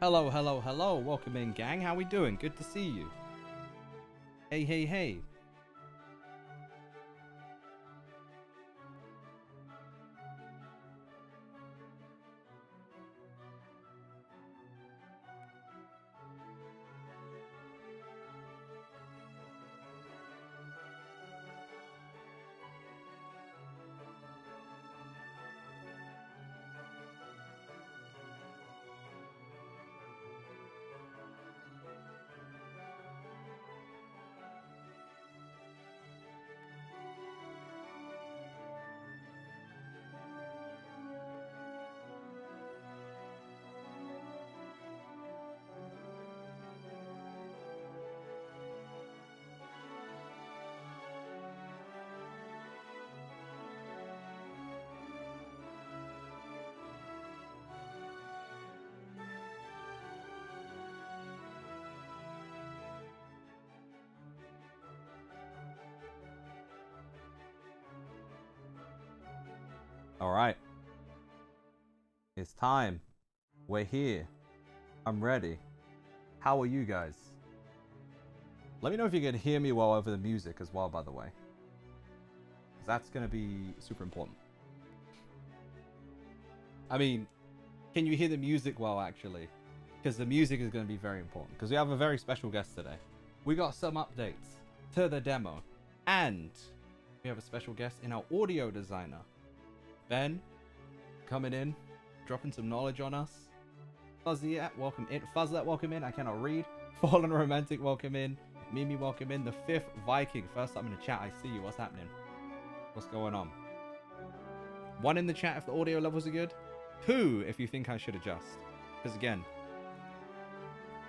Hello, hello, hello. Welcome in, gang. How we doing? Good to see you. Hey, hey, hey. All right. It's time. We're here. I'm ready. How are you guys? Let me know if you can hear me well over the music as well, by the way. Because that's going to be super important. I mean, can you hear the music well, actually? Because the music is going to be very important. Because we have a very special guest today. We got some updates to the demo. And we have a special guest in our audio designer. Ben, coming in, dropping some knowledge on us. Fuzzy, welcome in. Fuzzlet, welcome in. I cannot read. Fallen Romantic, welcome in. Mimi, welcome in. The Fifth Viking. First time in the chat. I see you. What's happening? What's going on? 1 in the chat if the audio levels are good. 2 if you think I should adjust. Because again,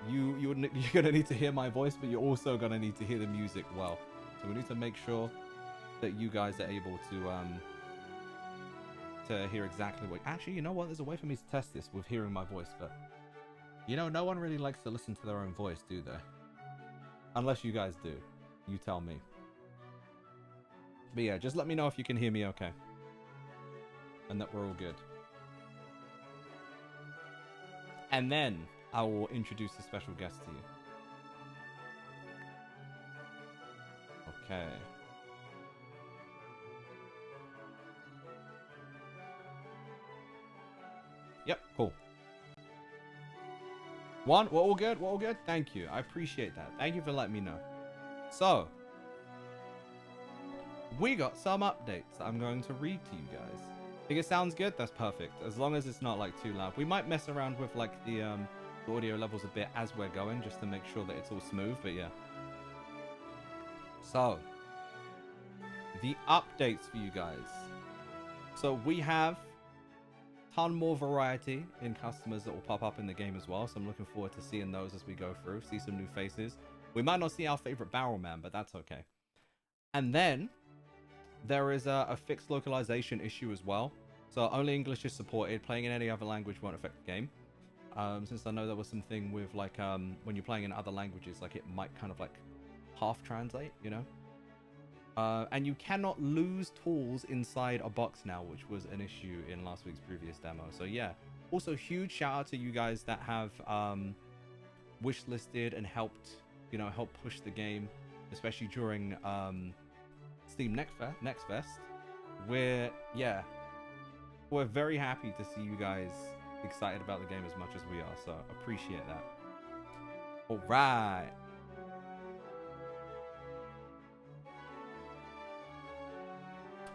you're gonna need to hear my voice, but you're also gonna need to hear the music well. So we need to make sure that you guys are able to hear exactly what. Actually, you know what? There's a way for me to test this with hearing my voice, but you know, no one really likes to listen to their own voice, do they? Unless you guys do. You tell me. But yeah, just let me know if you can hear me okay. And that we're all good. And then I will introduce a special guest to you. Okay. Yep, cool. 1, we're all good, we're all good. Thank you, I appreciate that. Thank you for letting me know. So, we got some updates that I'm going to read to you guys. Think it sounds good? That's perfect. As long as it's not like too loud. We might mess around with like the audio levels a bit as we're going, just to make sure that it's all smooth, but yeah. So, the updates for you guys. So we have ton more variety in customers that will pop up in the game as well, so I'm looking forward to seeing those as we go through, see some new faces. We might not see our favorite barrel man, but that's okay. And then there is a fixed localization issue as well, so only English is supported. Playing in any other language won't affect the game, since I know there was something with like when you're playing in other languages, like it might kind of like half translate, you know. And you cannot lose tools inside a box now, which was an issue in last week's previous demo. So yeah, also huge shout out to you guys that have wish listed and helped, you know, help push the game, especially during Steam Next Fest. We're very happy to see you guys excited about the game as much as we are, so appreciate that. All right.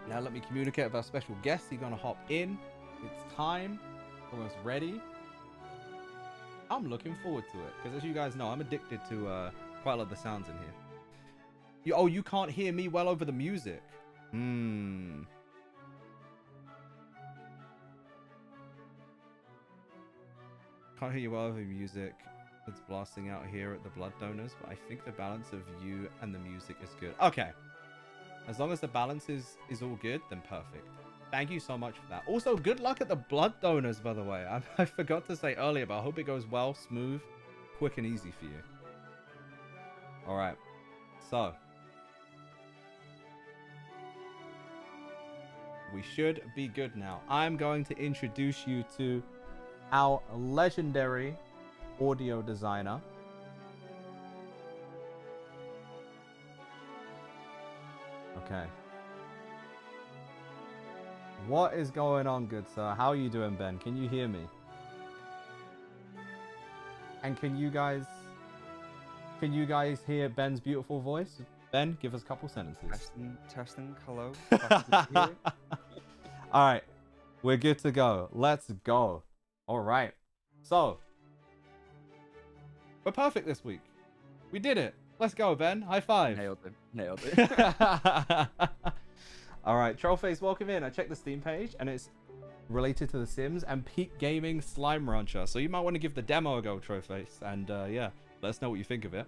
Now let me communicate with our special guest. He's gonna hop in. It's time. Almost ready. I'm looking forward to it because, as you guys know, I'm addicted to quite a lot of the sounds in here. You can't hear me well over the music. Can't hear you well over the music. It's blasting out here at the blood donors, but I think the balance of you and the music is good. Okay. As long as the balance is all good, then perfect. Thank you so much for that. Also, good luck at the blood donors, by the way. I forgot to say earlier, but I hope it goes well, smooth, quick, and easy for you. All right. So, we should be good now. I'm going to introduce you to our legendary audio designer. Okay. What is going on, good sir? How are you doing, Ben? Can you hear me? And can you guys hear Ben's beautiful voice? Ben, give us a couple sentences. Testing. Hello. All right, we're good to go. Let's go. All right. So, we're perfect this week. We did it. Let's go, Ben. High five. Nailed it. All right, Trollface, welcome in. I checked the Steam page, and it's related to The Sims and Peak Gaming Slime Rancher. So you might want to give the demo a go, Trollface, and yeah, let us know what you think of it.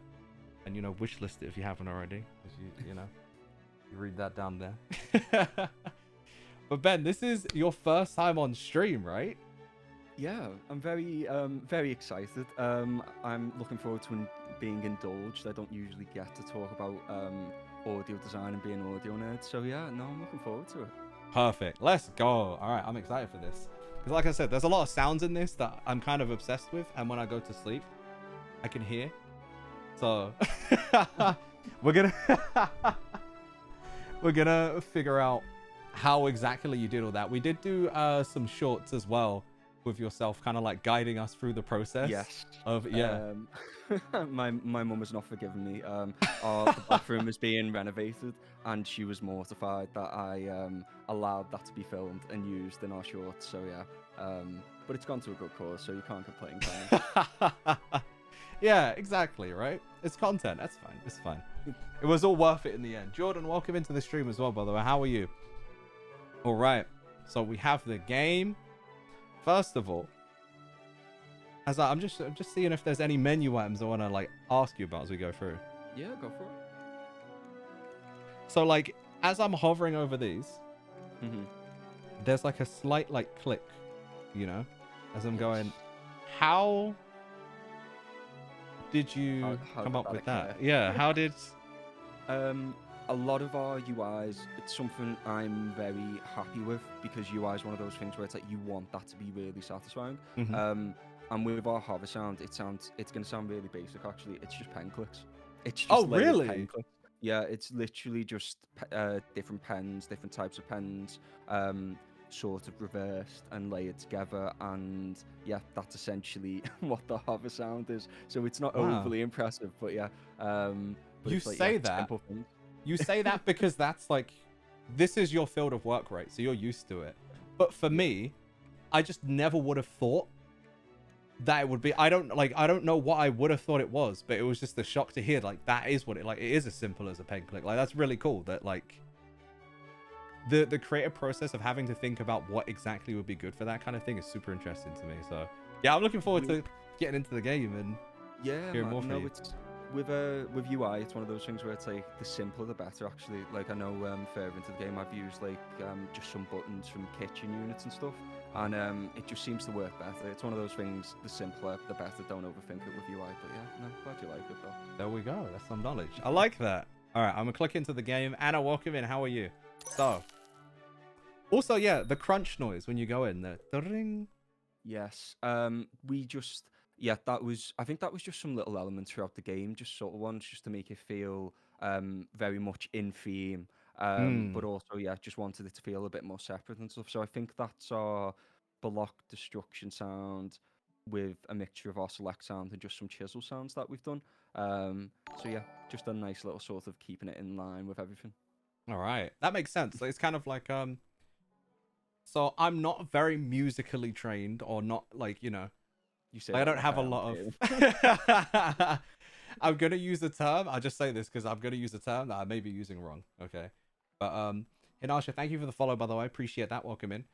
And wishlist it if you haven't already, because you read that down there. But Ben, this is your first time on stream, right? Yeah, I'm very excited. I'm looking forward to being indulged. I don't usually get to talk about audio design and being an audio nerd, so yeah, no, I'm looking forward to it. Perfect. Let's go. All right, I'm excited for this. Because like I said, there's a lot of sounds in this that I'm kind of obsessed with, and when I go to sleep, I can hear. So we're gonna figure out how exactly you did all that. We did do some shorts as well with yourself, kind of like guiding us through the process. Yes. My mum has not forgiven me. The bathroom is being renovated, and she was mortified that I allowed that to be filmed and used in our shorts. So yeah, but it's gone to a good cause, so you can't complain, can you? Yeah, exactly, right? It's content. That's fine. It's fine. It was all worth it in the end. Jordan, welcome into the stream as well, by the way. How are you? All right. So we have the game. First of all, I'm just seeing if there's any menu items I want to like ask you about as we go through. Yeah, go for it. So like as I'm hovering over these, mm-hmm. there's like a slight like click, as I'm going. How did you come up with that? Yeah, how did... A lot of our UIs, it's something I'm very happy with, because UI is one of those things where it's like you want that to be really satisfying. Mm-hmm. And with our hover sound, it's going to sound really basic actually. It's just pen clicks. It's just really? Pen clicks. Yeah, it's literally just different pens, different types of pens, sort of reversed and layered together, and yeah, that's essentially what the hover sound is. So it's not overly impressive, but yeah. But you say that. You say that because that's like, this is your field of work, right? So you're used to it. But for me, I just never would have thought that it would be. I don't know what I would have thought it was, but it was just a shock to hear like that is what it like. It is as simple as a pen click. Like that's really cool. That like the creative process of having to think about what exactly would be good for that kind of thing is super interesting to me. So yeah, I'm looking forward to getting into the game and hearing more from you. With UI, it's one of those things where it's like the simpler the better. Actually, like I know further into the game, I've used like just some buttons from kitchen units and stuff, and it just seems to work better. It's one of those things. The simpler, the better. Don't overthink it with UI. But yeah, no, glad you like it though. There we go. That's some knowledge. I like that. All right, I'm gonna click into the game. Anna, welcome in. How are you? So, also, yeah, the crunch noise when you go in. The ring. Yes. Yeah, I think that was just some little elements throughout the game, just sort of ones, just to make it feel very much in theme. But also, yeah, just wanted it to feel a bit more separate and stuff. So I think that's our block destruction sound with a mixture of our select sound and just some chisel sounds that we've done. So yeah, just a nice little sort of keeping it in line with everything. All right, that makes sense. It's kind of like so I'm not very musically trained, or not like You say I don't have a lot of. I'm gonna use the term. I'll just say this because I'm gonna use a term that I may be using wrong. Okay, but Hinasha, thank you for the follow, by the way. I appreciate that. Welcome in.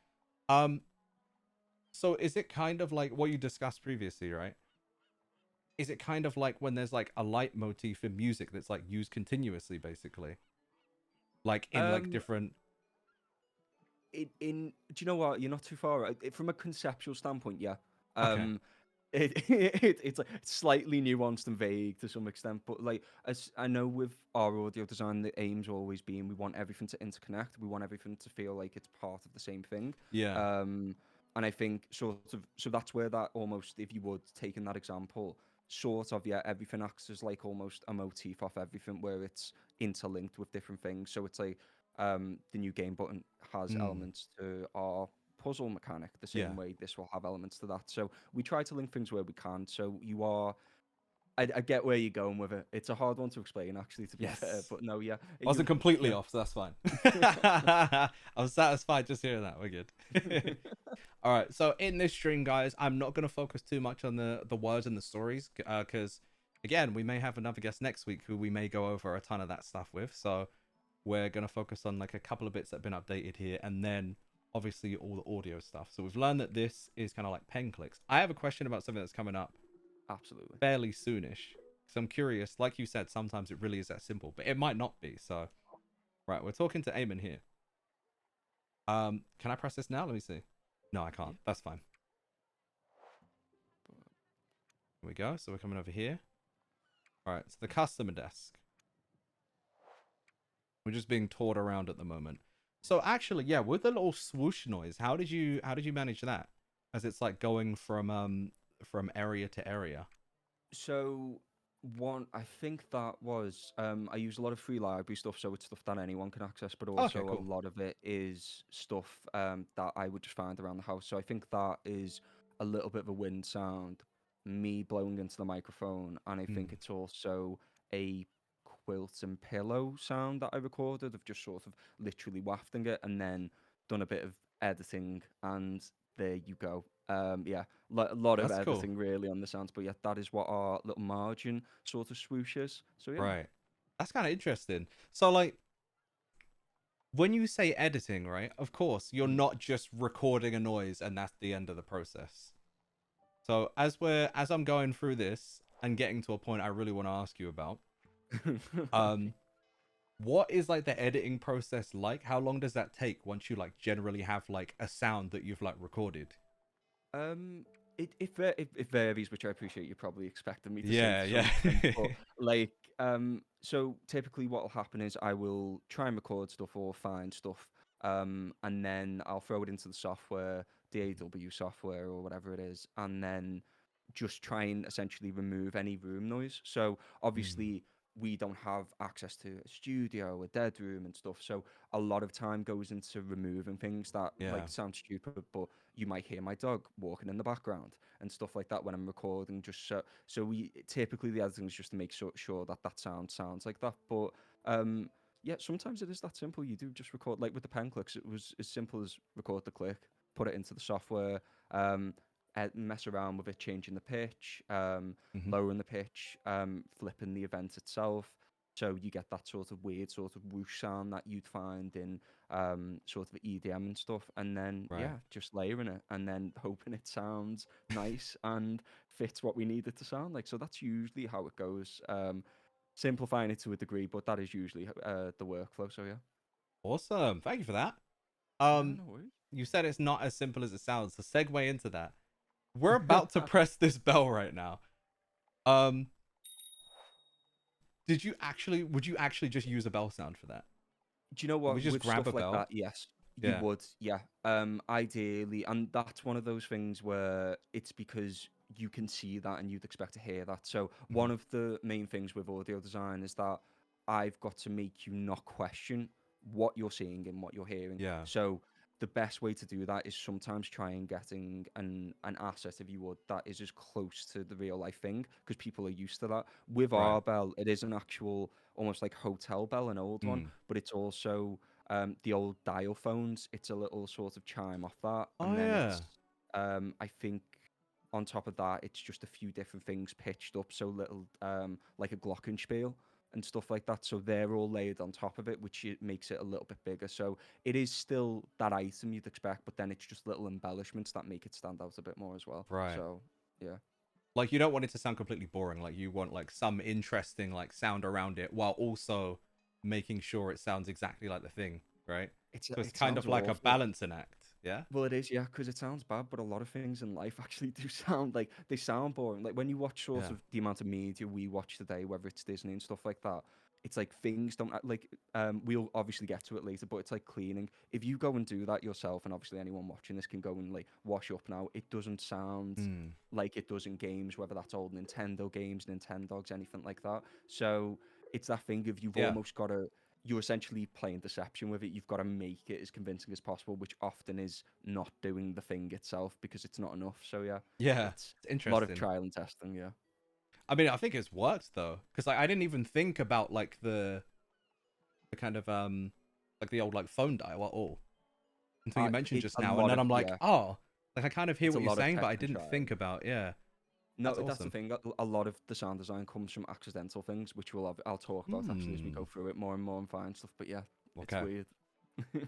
So is it kind of like what you discussed previously, right? Is it kind of like when there's like a leitmotif in music that's like used continuously, basically, like in like different. Do you know what? You're not too far. From a conceptual standpoint, yeah. Okay. It's like slightly nuanced and vague to some extent, but like as I know with our audio design, the aim's always been we want everything to interconnect. We want everything to feel like it's part of the same thing. Yeah. And I think sort of, so that's where that almost, if you would take in that example, sort of, yeah, everything acts as like almost a motif off everything where it's interlinked with different things. So it's like the new game button has Mm. elements to our puzzle mechanic the Yeah. same way this will have elements to that. So we try to link things where we can. So you are, I get where you're going with it. It's a hard one to explain, actually, to be fair. Yes. But no, yeah, Wasn't you, completely yeah. off, so that's fine. I was satisfied just hearing that. We're good. All right. So in this stream, guys, I'm not gonna focus too much on the words and the stories, because again, we may have another guest next week who we may go over a ton of that stuff with. So we're gonna focus on like a couple of bits that have been updated here, and then obviously all the audio stuff. So we've learned that this is kind of like pen clicks. I have a question about something that's coming up Absolutely. fairly soonish. So I'm curious. Like you said, sometimes it really is that simple, but it might not be. So right, we're talking to Eamon here. Can I press this now? Let me see. No, I Yeah. can't. That's fine. Here we go. So we're coming over here. All right, so the customer desk. We're just being toured around at the moment. So actually, yeah, with the little swoosh noise, how did you manage that? As it's like going from area to area. So one, I think that was I use a lot of free library stuff, so it's stuff that anyone can access, but Okay, also a cool. lot of it is stuff that I would just find around the house. So I think that is a little bit of a wind sound, me blowing into the microphone, and I think Mm, it's also a quilt and pillow sound that I recorded of just sort of literally wafting it and then done a bit of editing, and there you go. Yeah, a lot of that's cool. editing really on the sounds, but yeah, that is what our little margin sort of swoosh is. So yeah. Right. That's kind of interesting. So like when you say editing, right? Of course, you're Mm. not just recording a noise and that's the end of the process. So as I'm going through this and getting to a point I really want to ask you about, Okay. um, what is like the editing process like? How long does that take once you like generally have like a sound that you've like recorded? Um, it varies, which I appreciate. You're probably expecting me to say Yeah, to some yeah. extent, but like, so typically what will happen is I will try and record stuff or find stuff, and then I'll throw it into the software, DAW software or whatever it is, and then just try and essentially remove any room noise. So Mm, obviously we don't have access to a studio, a dead room and stuff. So a lot of time goes into removing things that yeah. like sound stupid, but you might hear my dog walking in the background and stuff like that when I'm recording. Just so we typically the editing is just to make sure that that sound sounds like that. But yeah, sometimes it is that simple. You do just record like with the pen clicks. It was as simple as record the click, put it into the software, mess around with it, changing the pitch, Hmm. lowering the pitch, flipping the event itself. So you get that sort of weird sort of whoosh sound that you'd find in sort of EDM and stuff, and then Right. yeah, just layering it and then hoping it sounds nice and fits what we need it to sound like. So that's usually how it goes. Simplifying it to a degree, but that is usually the workflow. So yeah, Awesome. Thank you for that. no, Um, no worries. you said it's not as simple as it sounds. So segue into that. We're about to press this bell right now. Um, would you actually just use a bell sound for that? Do you know Would we what? just With grab a stuff like bell? that, yes, you Yeah. would. Yeah. Ideally, and that's one of those things where it's because you can see that and you'd expect to hear that. So Hmm. one of the main things with audio design is that I've got to make you not question what you're seeing and what you're hearing. Yeah. So the best way to do that is sometimes try and getting an asset, if you would, that is as close to the real life thing because people are used to that. With Right. our bell, it is an actual almost like hotel bell, an old one, Mm. but it's also the old dial phones. It's a little sort of chime off that, Oh and then yeah. it's I think on top of that, it's just a few different things pitched up, so little like a glockenspiel and stuff like that. So they're all layered on top of it, which makes it a little bit bigger. So it is still that item you'd expect, but then it's just little embellishments that make it stand out a bit more as well. Right. So yeah. Like you don't want it to sound completely boring. Like you want like some interesting like sound around it while also making sure it sounds exactly like the thing, right? So it's It kind sounds of like a awful. balancing act. Yeah. Well, it is, yeah, because it sounds bad, but a lot of things in life actually do sound like they sound boring. Like when you watch sort Yeah. of the amount of media we watch today, whether it's Disney and stuff like that, it's like things don't like we'll obviously get to it later, but it's like cleaning. If you go and do that yourself, and obviously anyone watching this can go and like wash up now, it doesn't sound Mm. like it does in games, whether that's old Nintendo games, Nintendogs, anything like that. So it's that thing of you've Yeah. almost got to, you're essentially playing deception with it. You've got to make it as convincing as possible, which often is not doing the thing itself because it's not enough. So yeah, Yeah. it's It's a lot of interesting. trial and testing. Yeah. I mean, I think it's worked though, because like I didn't even think about like the kind of like the old like phone dial at all until you mentioned It's just a now, and lot then of, I'm like, yeah, oh, like I kind of hear it's a what you're lot of saying, but test I and didn't trial. think about. Yeah, No, that's that's the awesome. thing. A lot of the sound design comes from accidental things, which I'll talk about actually as we go Hmm. through it more and more and find stuff. But yeah, it's Okay. weird.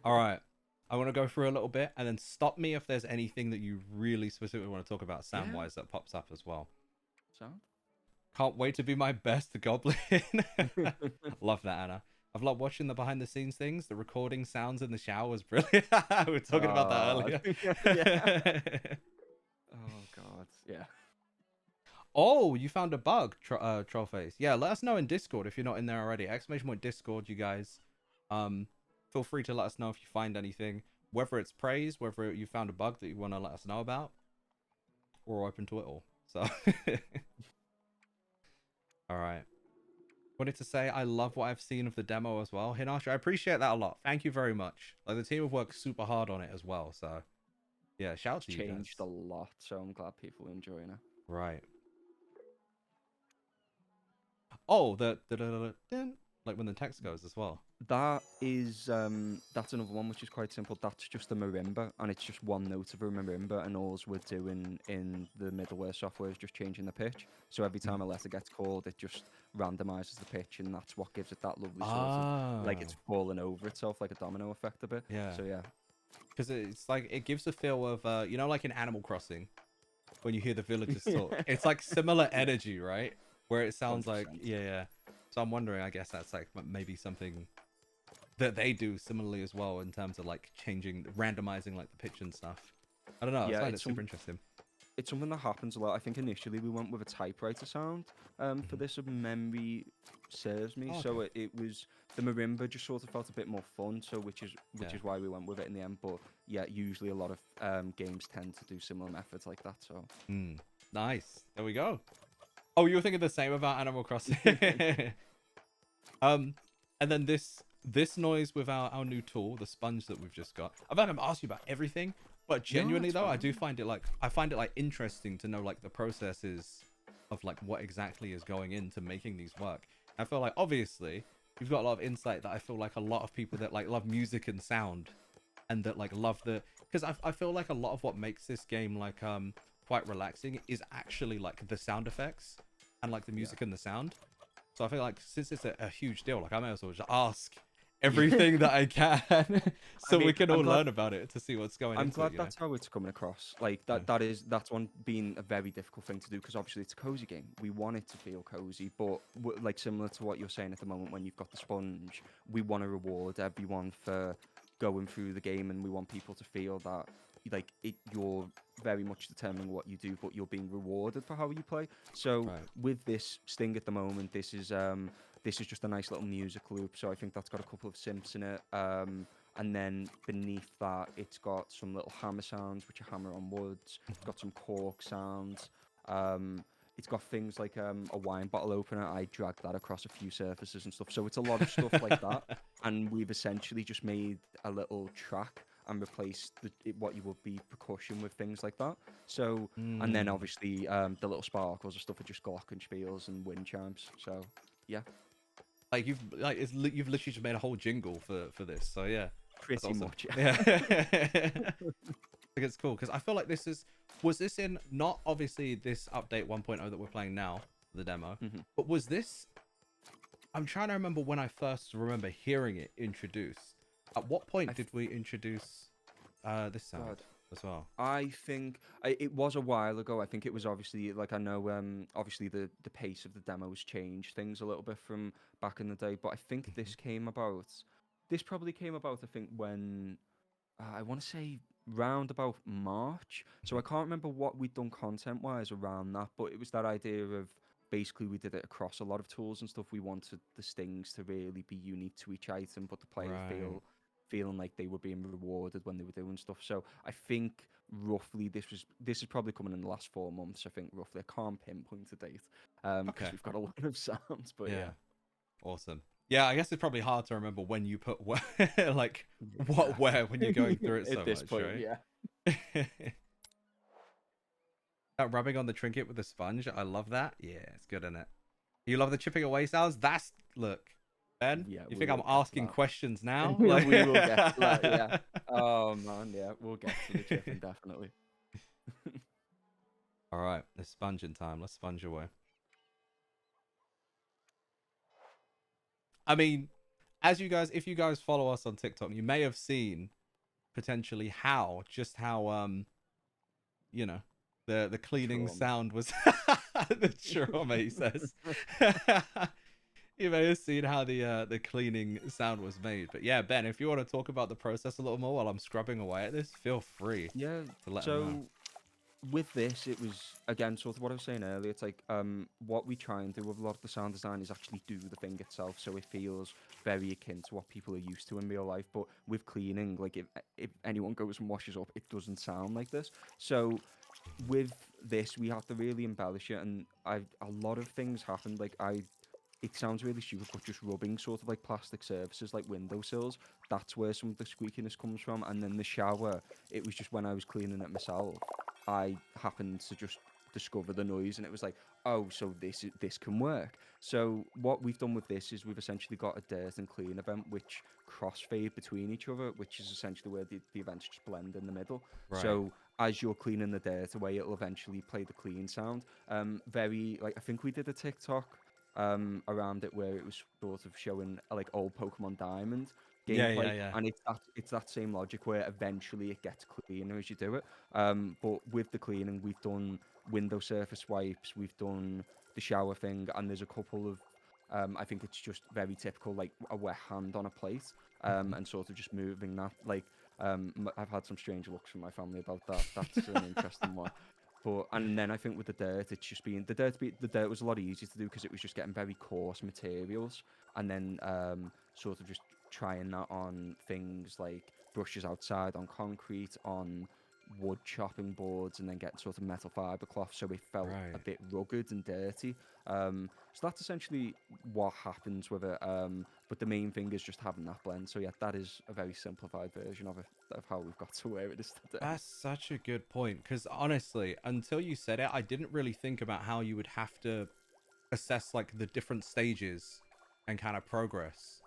All right. I want to go through a little bit and then stop me if there's anything that you really specifically want to talk about sound Yeah, wise that pops up as well. sound. Can't wait to be my best Goblin. Love that, Anna. I've loved watching the behind the scenes things. The recording sounds in the shower was brilliant. We were talking about Oh, that yeah. earlier. Oh God, yeah. Oh, you found a bug, Trollface. Yeah, let us know in Discord if you're not in there already. Exclamation point Discord, you guys. Um, feel free to let us know if you find anything, whether it's praise, whether you found a bug that you want to let us know about. We're open to it all. So, all right. Wanted to say I love what I've seen of the demo as well. Hinashi, I appreciate that a lot. Thank you very much. Like the team have worked super hard on it as well. So, yeah, shout out It's to you guys. changed a lot, so I'm glad people are enjoying it. Right. Oh, like when the text goes as well. That is that's another one which is quite simple. That's just a marimba, and it's just one note of a marimba, and all we're doing in the middleware software is just changing the pitch. So every time Mhm. a letter gets called, it just randomizes the pitch, and that's what gives it that lovely sort of like Ah, it's falling over itself, like a domino effect a bit. yeah. So yeah, Because it's like it gives a feel of you know, like in Animal Crossing when you hear the villagers talk. yeah, It's like similar energy, right? Where it sounds like 100%. yeah, yeah. So I'm wondering. I guess that's like maybe something that they do similarly as well in terms of like changing, randomizing like the pitch and stuff. I don't know. I Yeah, find it super interesting. it's something that happens a lot. I think initially we went with a typewriter sound for Mhm. this, if memory serves me. Oh, okay. So it was the marimba just sort of felt a bit more fun. So which Yeah. is why we went with it in the end. But yeah, usually a lot of games tend to do similar methods like that. So Mm. Nice. There we go. Oh, you were thinking the same about Animal Crossing. um, and then this noise with our new tool, the sponge that we've just got. I've had to ask you about everything, but no, genuinely it's though, fine. I find it like interesting to know like the processes of like what exactly is going into making these work. I feel like obviously you've got a lot of insight that I feel like a lot of people that like love music and sound and that like love the because I feel like a lot of what makes this game like quite relaxing is actually like the sound effects and like the Yeah. music and the sound. So I feel like since it's a huge deal, like I may as well just ask Yeah. everything that I can I so we mean, can all learn about it to see what's going I'm into it, glad you know? that's how it's coming across. Like Yeah. that's one being a very difficult thing to do because obviously it's a cozy game. We want it to feel cozy, but like similar to what you're saying at the moment when you've got the sponge, we want to reward everyone for going through the game, and we want people to feel that you're very much determining what you do, but you're being rewarded for how you play. So Right. with this sting at the moment, this is just a nice little music loop. So I think that's got a couple of synths in it. And then beneath that, it's got some little hammer sounds, which are hammer on woods. It's got some cork sounds. Um, it's got things like a wine bottle opener. I dragged that across a few surfaces and stuff. So it's a lot of stuff like that. And we've essentially just made a little track and replaced what you would be percussion with things like that. So, and then Mm. obviously the little sparkles and stuff are just glockenspiels and wind chimes. So, yeah, Like you've literally just made a whole jingle for this. So yeah, that's pretty awesome. much. Yeah. I think it's cool because I feel like was this in not obviously this update 1.0 that we're playing now, the demo, Mhm. but was this I'm trying to remember when I first remember hearing it introduced. At what I point did we introduce this sound God. as well? I think it was a while ago. I think it was obviously like I know obviously the pace of the demos changed things a little bit from back in the day, but I think Mhm. this probably came about I think when I want to say round about March. So Mhm. I can't remember what we'd done content wise around that, but it was that idea of basically we did it across a lot of tools and stuff. We wanted the stings to really be unique to each item, but the player Right. feeling like they were being rewarded when they were doing stuff. So I think roughly this is probably coming in the last 4 months. I think roughly, I can't pinpoint a date because Okay. we've got a lot of sounds, but Yeah. yeah. Awesome. Yeah, I guess it's probably hard to remember when you put where, like what Yeah. where when you're going through it At so this much, point, right? yeah. That rubbing on the trinket with the sponge, I love that. Yeah, it's good, isn't it? You love the chipping away sounds? That's look, Ben. Yeah, You we think I'm will get to asking that. questions now? We Like, will get to that, yeah. Oh man, yeah, we'll get to the chipping definitely. all right, it's sponging time. Let's sponge away. I mean, as you guys, if you guys follow us on TikTok, you may have seen potentially just how you know, the cleaning Trauma. sound was the trauma. He says. You may have seen how the cleaning sound was made, but yeah, Ben, if you want to talk about the process a little more while I'm scrubbing away at this, feel free Yeah, to let them know. so with this, it was again sort of what I was saying earlier. It's like what we try and do with a lot of the sound design is actually do the thing itself, so it feels very akin to what people are used to in real life. But with cleaning, like if anyone goes and washes up, it doesn't sound like this. So with this, we have to really embellish it, and a lot of things happened. Like it sounds really stupid, but just rubbing sort of like plastic surfaces like windowsills, that's where some of the squeakiness comes from. And then the shower, it was just when I was cleaning it myself, I happened to just discover the noise, and it was like, oh, so this can work. So what we've done with this is we've essentially got a dirt and clean event which crossfade between each other, which is essentially where the events just blend in the middle. Right. So as you're cleaning the dirt away, it'll eventually play the clean sound. Very like I think we did a TikTok around it where it was sort of showing like old Pokemon Diamond Yeah, gameplay, yeah, yeah. and it's that same logic where eventually it gets cleaner as you do it. But with the cleaning, we've done window surface wipes, we've done the shower thing, and there's a couple of I think it's just very typical, like a wet hand on a plate, Mhm. and sort of just moving that. Like I've had some strange looks from my family about that. That's an interesting one. But and then I think with the dirt, it's just being the dirt was a lot easier to do because it was just getting very coarse materials, and then sort of just trying that on things like brushes outside, on concrete, on wood chopping boards, and then getting sort of metal fiber cloth, so it felt a Right. bit rugged and dirty. So that's essentially what happens with it. But the main thing is just having that blend. So yeah, that is a very simplified version of it, of how we've got to where it is today. That's such a good point because honestly, until you said it, I didn't really think about how you would have to assess like the different stages and kind of progress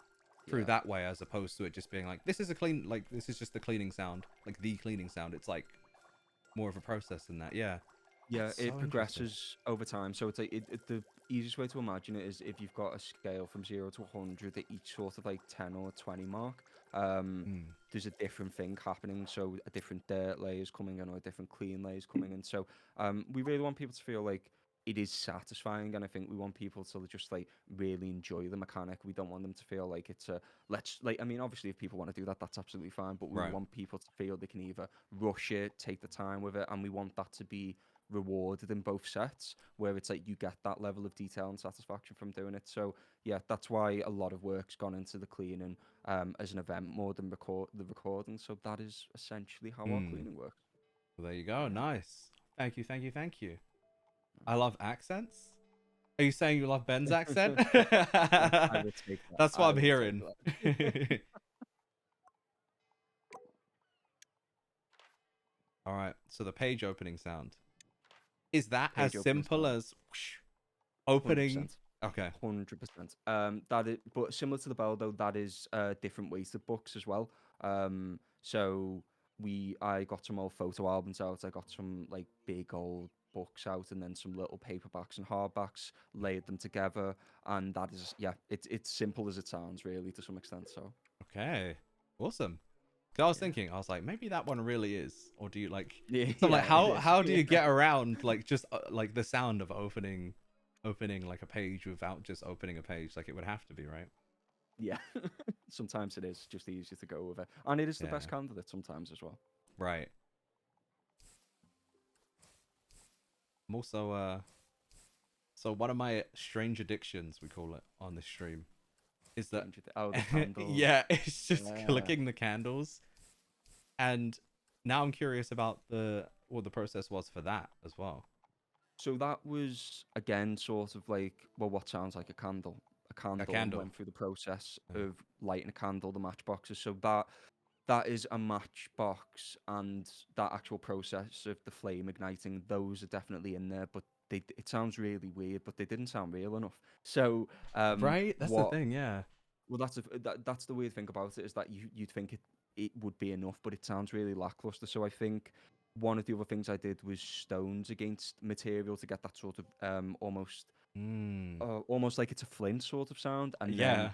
through Yeah. that way as opposed to it just being like this is a clean like this is just the cleaning sound, like the cleaning sound. It's like more of a process than that. Yeah. Yeah, That's it so interesting. progresses over time. So it's like the easiest way to imagine it is if you've got a scale from 0 to 100 at each sort of like 10 or 20 mark, Mm. there's a different thing happening. So a different dirt layers coming in or a different clean layers coming in. So we really want people to feel like it is satisfying, and I think we want people to just like really enjoy the mechanic. We don't want them to feel like it's a let's like I mean obviously if people want to do that, that's absolutely fine, but we Right. want people to feel they can either rush it, take the time with it, and we want that to be rewarded in both sets, where it's like you get that level of detail and satisfaction from doing it. So yeah, that's why a lot of work's gone into the cleaning as an event more than the recording. So that is essentially how our Mm. cleaning works. Well, there you go. Yeah. Nice. Thank you. Thank you. Thank you. I love accents. Are you saying you love Ben's accent? I will take that. That's what I I'm will take hearing. that. All right. So the page opening sound. Is that as Page opening simple sound. as whoosh, opening? 100%. Okay. 100%. That is, but similar to the bell though, that is different weighted books as well. So I got some old photo albums out. I got some like big old books out, and then some little paperbacks and hardbacks. Layered them together, and that is it's simple as it sounds, really, to some extent. So Okay. Awesome. 'Cause I was yeah, thinking, I was like, maybe that one really is, or do you like? yeah, So I'm like, yeah, it is. how do Yeah. you get around like just like the sound of opening like a page without just opening a page? Like it would have to be, right? Yeah. Sometimes it is just easier to go with it, and it is the Yeah. best candidate sometimes as well. Right. I'm also So one of my strange addictions, we call it on this stream, is that Oh, the candles. yeah, it's just Yeah. clicking the candles. And now I'm curious about the what the process was for that as well. So that was again sort of like, well, what sounds like a candle. A A candle, and candle. went through the process Yeah. of lighting a candle, the matchboxes. So that is a matchbox, and that actual process of the flame igniting, those are definitely in there. But it sounds really weird, but they didn't sound real enough. So Right? That's the what thing, yeah. well, that's the weird thing about it, is that you'd think it would be enough, but it sounds really lackluster. So I think one of the other things I did was stones against material to get that sort of Mm. almost like it's a flint sort of sound, and then Yeah.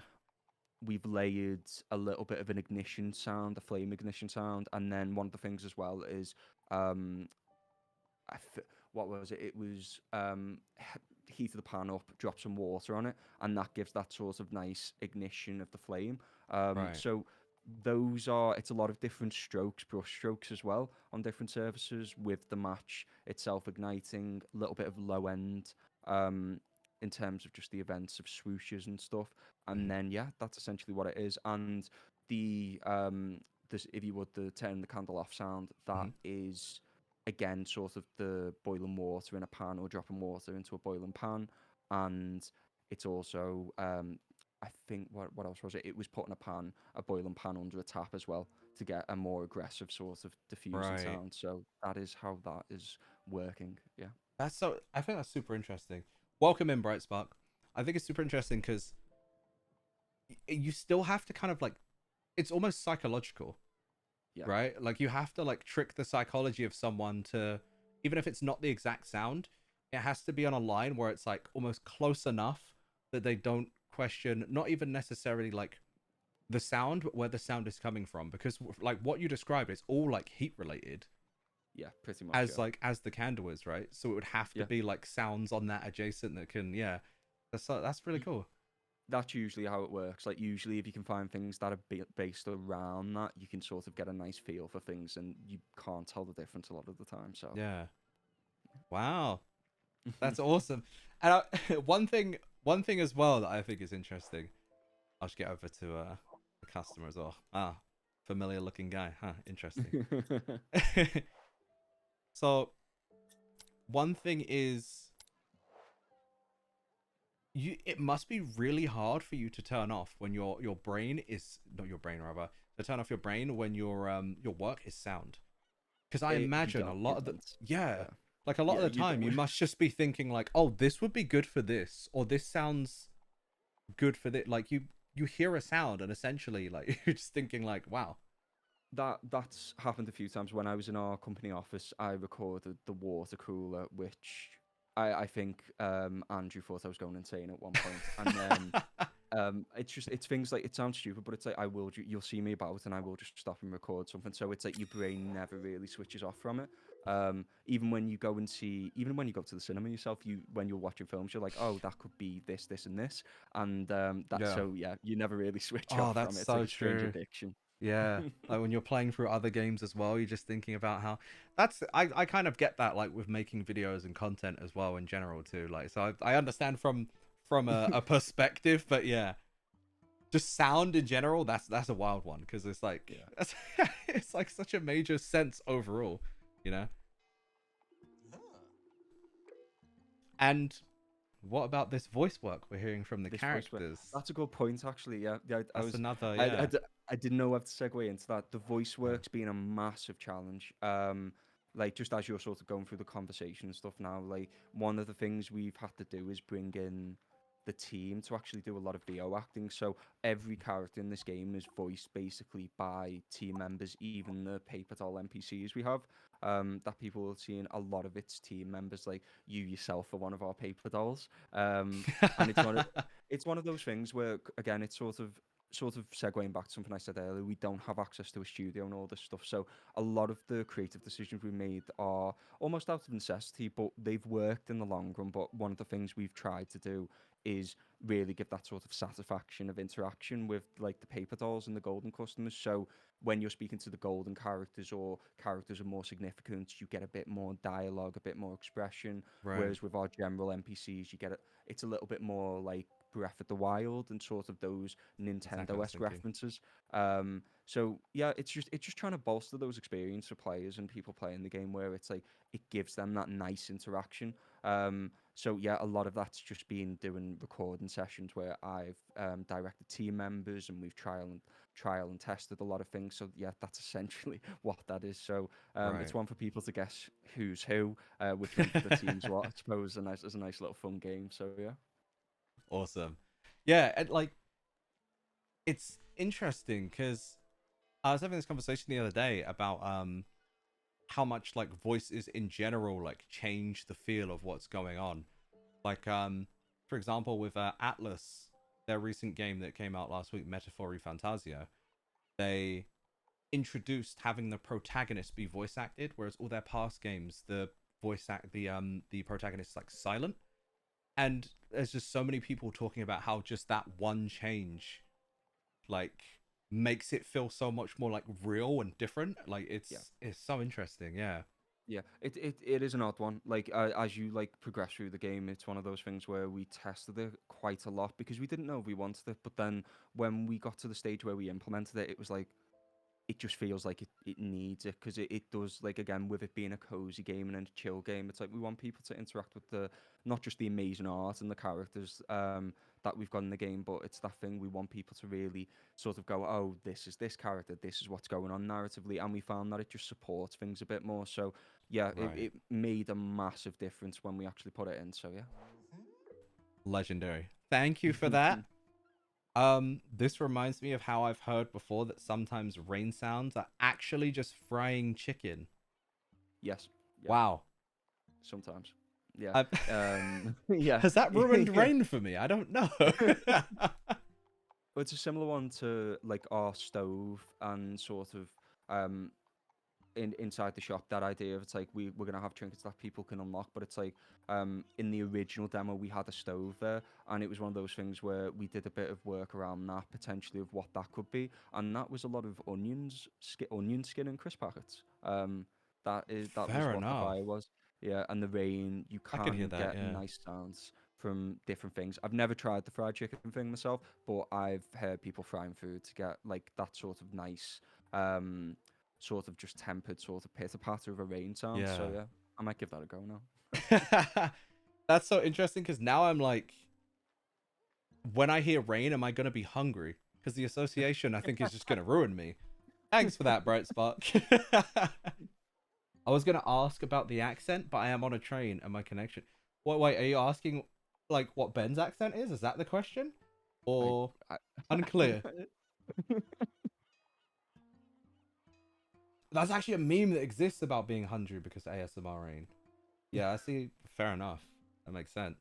we've layered a little bit of an ignition sound, a flame ignition sound, and then one of the things as well is um what was it? It was heated the pan up, drop some water on it, and that gives that sort of nice ignition of the flame. Right. So it's a lot of different strokes, brush strokes as well on different surfaces, with the match itself igniting, a little bit of low end in terms of just the events of swooshes and stuff. And Mm-hmm. then yeah, that's essentially what it is. And the this, if you would, the turn the candle off sound, that Mm-hmm. is again sort of the boiling water in a pan, or dropping water into a boiling pan. And it's also I think what else was it? It was putting a boiling pan under a tap as well, to get a more aggressive sort of diffusing Right. sound. So that is how that is working. Yeah. That's so. I think that's super interesting. Welcome in, Bright Spark. I think it's super interesting because you still have to kind of like, it's almost psychological, Yeah. right? Like you have to like trick the psychology of someone to, even if it's not the exact sound, it has to be on a line where it's like almost close enough that they don't question, not even necessarily like the sound, but where the sound is coming from. Because like what you described, it's all like heat related, Yeah. Pretty much. as Yeah. like as the candle is, right? So it would have to Yeah. be like sounds on that adjacent that can, yeah. That's really Y- cool. That's usually how it works. Like, usually, if you can find things that are based around that, you can sort of get a nice feel for things, and you can't tell the difference a lot of the time. So, Yeah. Wow. That's awesome. And one thing as well that I think is interesting. I'll just get over to the customer as well. Ah, familiar looking guy. Huh. Interesting. So one thing is, it must be really hard for you to turn off when your brain is, not your brain rather, to turn off your brain when your work is sound. Because I you imagine a don't. You lot of the, don't. yeah, Yeah. like a lot of Yeah. the You time you don't. must just be thinking like, oh, this would be good for this, or this sounds good for this. Like you hear a sound and essentially like you're just thinking like, wow. That's happened a few times. When I was in our company office, I recorded the water cooler, which I think Andrew thought I was going insane at one point. And then it's things like, it sounds stupid, but it's like, you'll see me about and I will just stop and record something. So it's like your brain never really switches off from it. Even when you go and see, even when you go to the cinema yourself, when you're watching films, you're like, oh, that could be this, this, and this, and Yeah. so yeah, you never really switch Oh, off that's from it. It's like so a strange true. addiction. Yeah. Like when you're playing through other games as well, you're just thinking about how that's I kind of get that like with making videos and content as well in general too. Like so I understand from a perspective, but yeah. Just sound in general, that's a wild one because it's like Yeah. that's it's like such a major sense overall, you know? And what about this voice work we're hearing from the This voice work. characters? That's a good point, actually. Yeah, yeah. That's another, I, I, yeah. d- I didn't know how to segue into that. The voice Yeah. work's been a massive challenge. Like, just as you're sort of going through the conversation and stuff now, like, one of the things we've had to do is bring in the team to actually do a lot of VO acting. So every character in this game is voiced basically by team members, even the paper doll NPCs we have. That people have seen, a lot of its team members, like you yourself are one of our paper dolls. And it's one of those things where, again, it's sort of segueing back to something I said earlier. We don't have access to a studio and all this stuff, so a lot of the creative decisions we made are almost out of necessity, but they've worked in the long run. But one of the things we've tried to do is really give that sort of satisfaction of interaction with like the paper dolls and the golden customers. So when you're speaking to the golden characters or characters of more significance, you get a bit more dialogue, a bit more expression. Right. Whereas with our general NPCs, you get it. It's a little bit more like Breath of the Wild and sort of those Exactly what I was Nintendo-esque thinking. references. So yeah, it's just trying to bolster those experience for players and people playing the game where it's like it gives them that nice interaction. So yeah, a lot of that's just been doing recording sessions where I've directed team members and we've trial and tested a lot of things. So yeah, that's essentially what that is. So Right. it's one for people to guess who's who, which one of the teams what. I suppose as a nice little fun game. So yeah. Awesome. Yeah, and like it's interesting because I was having this conversation the other day about how much like voices in general like change the feel of what's going on. Like for example with Atlas, their recent game that came out last week, Metaphori Fantasia, they introduced having the protagonist be voice acted, whereas all their past games the protagonist is like silent. And there's just so many people talking about how just that one change like makes it feel so much more like real and different. Like Yeah. it's so interesting. Yeah. Yeah, it is an odd one. Like as you like progress through the game, it's one of those things where we tested it quite a lot because we didn't know if we wanted it. But then when we got to the stage where we implemented it, it was like it just feels like it needs it because it does, like, again, with it being a cozy game and a chill game, it's like we want people to interact with the not just the amazing art and the characters that we've got in the game, but it's that thing we want people to really sort of go, oh, this is this character, this is what's going on narratively, and we found that it just supports things a bit more. So yeah, Right. it made a massive difference when we actually put it in. So Legendary. Thank you for yeah. that. This reminds me of how I've heard before that sometimes rain sounds are actually just frying chicken. Yes. Yeah. Wow. Sometimes. Yeah. I Yeah. Has that ruined Yeah. rain for me? I don't know. Well, it's a similar one to like our stove and sort of um inside the shop. That idea of it's like we're gonna have trinkets that people can unlock, but it's like in the original demo we had a stove there, and it was one of those things where we did a bit of work around that potentially of what that could be, and that was a lot of onion skin and crisp packets. That was Fair what the enough. fire was. Yeah, and the rain, you I could hear can that, get yeah. nice sounds from different things. I've never tried the fried chicken thing myself, but I've heard people frying food to get like that sort of nice, sort of just tempered sort of pitter patter of a rain sound. So Yeah. yeah, I might give that a go now. That's so interesting because now I'm like, when I hear rain, am I gonna be hungry? Because the association I think is just gonna ruin me. Thanks for that, Bright Spark. I was gonna ask about the accent, but I am on a train and my connection. Wait, are you asking like what Ben's accent is? Is that the question? I, Or I unclear? That's actually a meme that exists about being hungry because ASMR rain. Yeah, I see. Fair enough. That makes sense.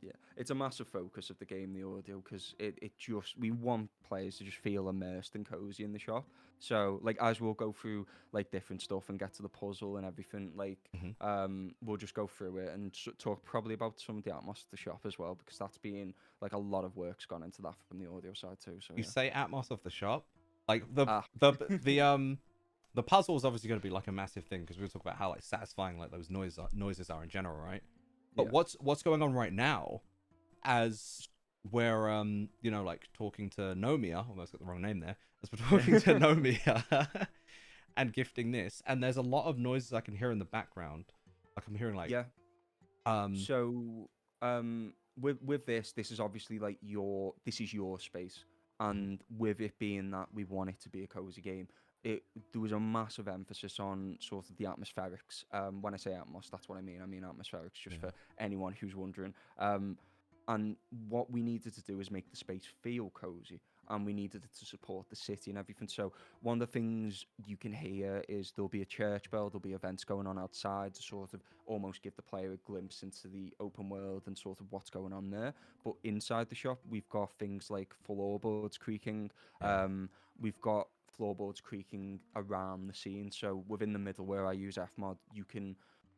Yeah, it's a massive focus of the game, the audio, because it just we want players to just feel immersed and cozy in the shop. So like as we'll go through like different stuff and get to the puzzle and everything, like Hmm. we'll just go through it and talk probably about some of the atmosphere of the shop as well, because that's been like a lot of work's gone into that from the audio side too. So You yeah. say Atmos of the shop, like Ah. the puzzle is obviously going to be like a massive thing because we'll talk about how like satisfying like those noises are in general, right? But Yeah. what's going on right now as we're like talking to Nomia, almost got the wrong name there, as we're talking to Nomia and gifting this, and there's a lot of noises I can hear in the background. Like I'm hearing like Yeah. um So, with this is obviously like this is your space, and with it being that we want it to be a cozy game, there was a massive emphasis on sort of the atmospherics. When I say atmos, that's what I mean. I mean atmospherics, just yeah, for anyone who's wondering. And what we needed to do is make the space feel cozy, and we needed it to support the city and everything. So one of the things you can hear is there'll be a church bell, there'll be events going on outside to sort of almost give the player a glimpse into the open world and sort of what's going on there. But inside the shop, we've got things like floorboards creaking. yeah. We've got floorboards creaking around the scene. So within the middle where I use Fmod, you can